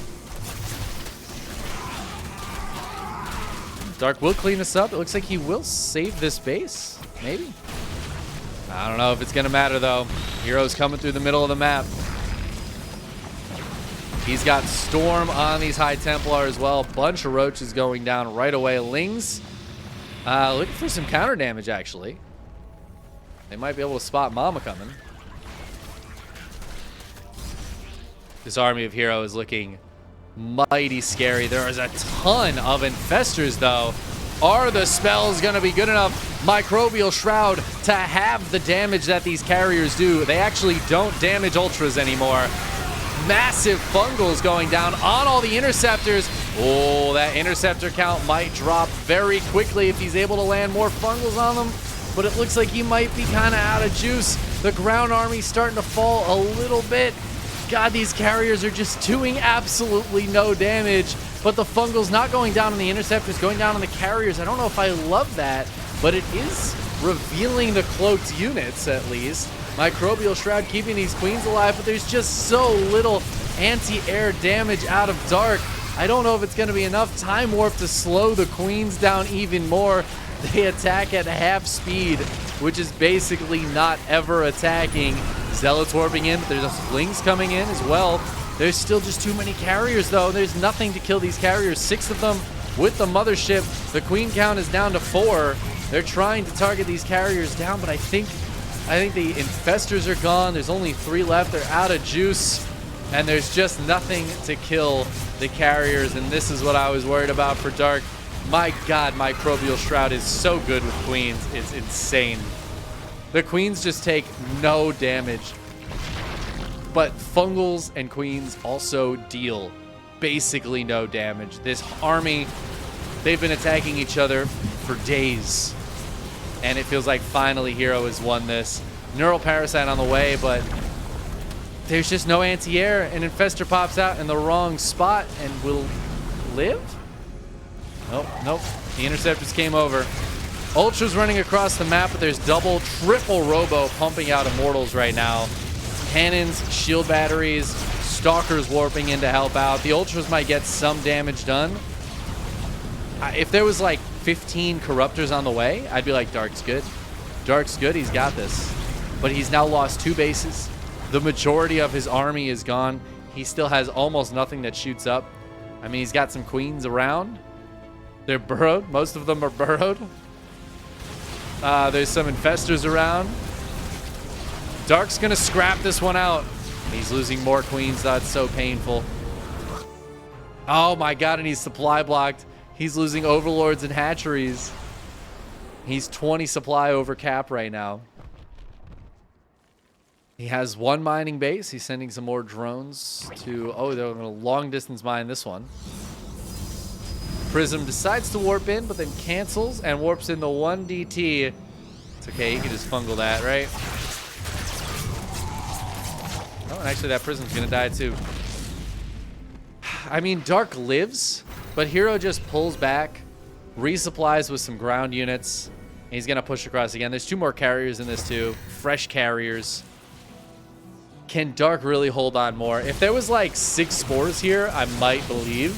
Dark will clean this up. It looks like he will save this base. Maybe. I don't know if it's going to matter, though. hero's coming through the middle of the map. He's got Storm on these High Templar as well. Bunch of roaches going down right away. Lings looking for some counter damage, actually. They might be able to spot Mama coming. This army of hero is looking mighty scary. There is a ton of Infestors, though. Are the spells going to be good enough? Microbial Shroud to have the damage that these carriers do. They actually don't damage Ultras anymore. Massive Fungals going down on all the Interceptors. Oh, that Interceptor count might drop very quickly if he's able to land more Fungals on them. But it looks like he might be kind of out of juice. The ground army's starting to fall a little bit. God, these carriers are just doing absolutely no damage. But the Fungal's not going down on the Interceptors, going down on the carriers. I don't know if I love that, but it is revealing the cloaked units, at least. Microbial Shroud keeping these Queens alive, but there's just so little anti-air damage out of Dark. I don't know if it's going to be enough. Time Warp to slow the Queens down even more. They attack at half speed, which is basically not ever attacking. Zealots warping in, but there's Lings coming in as well. There's still just too many carriers, though. There's nothing to kill these carriers. 6 of them with the mothership. The Queen count is down to 4. They're trying to target these carriers down, but I think the Infestors are gone. There's only 3 left. They're out of juice, and there's just nothing to kill the carriers, and this is what I was worried about for Dark. My God, Microbial Shroud is so good with Queens. It's insane. The Queens just take no damage, but Fungals and Queens also deal basically no damage. This army, they've been attacking each other for days, and it feels like finally hero has won this. Neural Parasite on the way, but there's just no anti-air, and Infestor pops out in the wrong spot and will live? Nope. The Interceptors came over. Ultra's running across the map, but there's double, triple Robo pumping out Immortals right now. Cannons, shield batteries, Stalkers warping in to help out. The Ultras might get some damage done. If there was like 15 Corruptors on the way, I'd be like, Dark's good. Dark's good. He's got this. But he's now lost 2 bases. The majority of his army is gone. He still has almost nothing that shoots up. I mean, he's got some queens around. They're burrowed. Most of them are burrowed. There's some infestors around. Dark's going to scrap this one out. He's losing more queens. That's so painful. Oh my god, and he's supply blocked. He's losing overlords and hatcheries. He's 20 supply over cap right now. He has 1 mining base. He's sending some more drones to... Oh, they're going to long distance mine this one. Prism decides to warp in, but then cancels and warps in the 1 DT. It's okay, you can just fungal that, right? Oh, and actually that Prism's going to die too. I mean, Dark lives, but herO just pulls back, resupplies with some ground units. And he's going to push across again. There's 2 more carriers in this too. Fresh carriers. Can Dark really hold on more? If there was like 6 spores here, I might believe.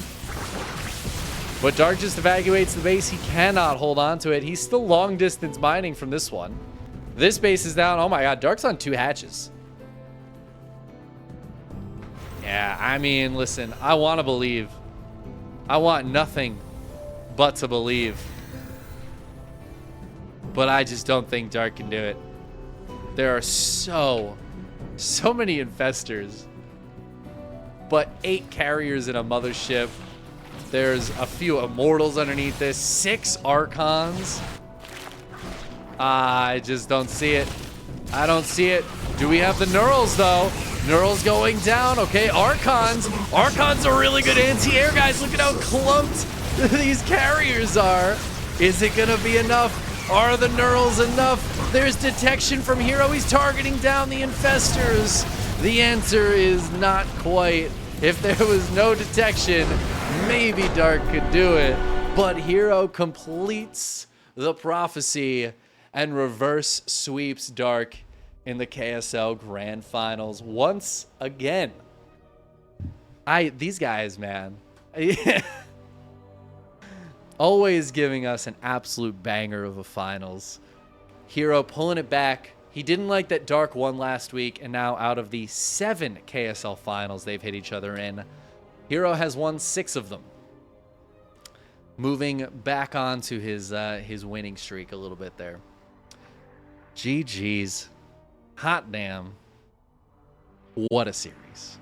But Dark just evacuates the base. He cannot hold on to it. He's still long distance mining from this one. This base is down. Oh my god, Dark's on 2 hatches. Yeah, I mean, listen, I want to believe. I want nothing but to believe. But I just don't think Dark can do it. There are so many infestors. But 8 carriers in a mothership. There's a few immortals underneath this. 6 archons. I just don't see it. I don't see it. Do we have the Neurals, though? Neurals going down. Okay, Archons. Archons are really good anti-air, guys. Look at how clumped these carriers are. Is it going to be enough? Are the Neurals enough? There's detection from herO. He's targeting down the infestors. The answer is not quite. If there was no detection, maybe Dark could do it. But herO completes the prophecy and reverse sweeps Dark in the KSL Grand Finals once again. These guys, man. Always giving us an absolute banger of a finals. herO pulling it back. He didn't like that Dark won last week, and now out of the 7 KSL finals they've hit each other in, herO has won 6 of them. Moving back onto his winning streak a little bit there. GG's. Hot damn. What a series.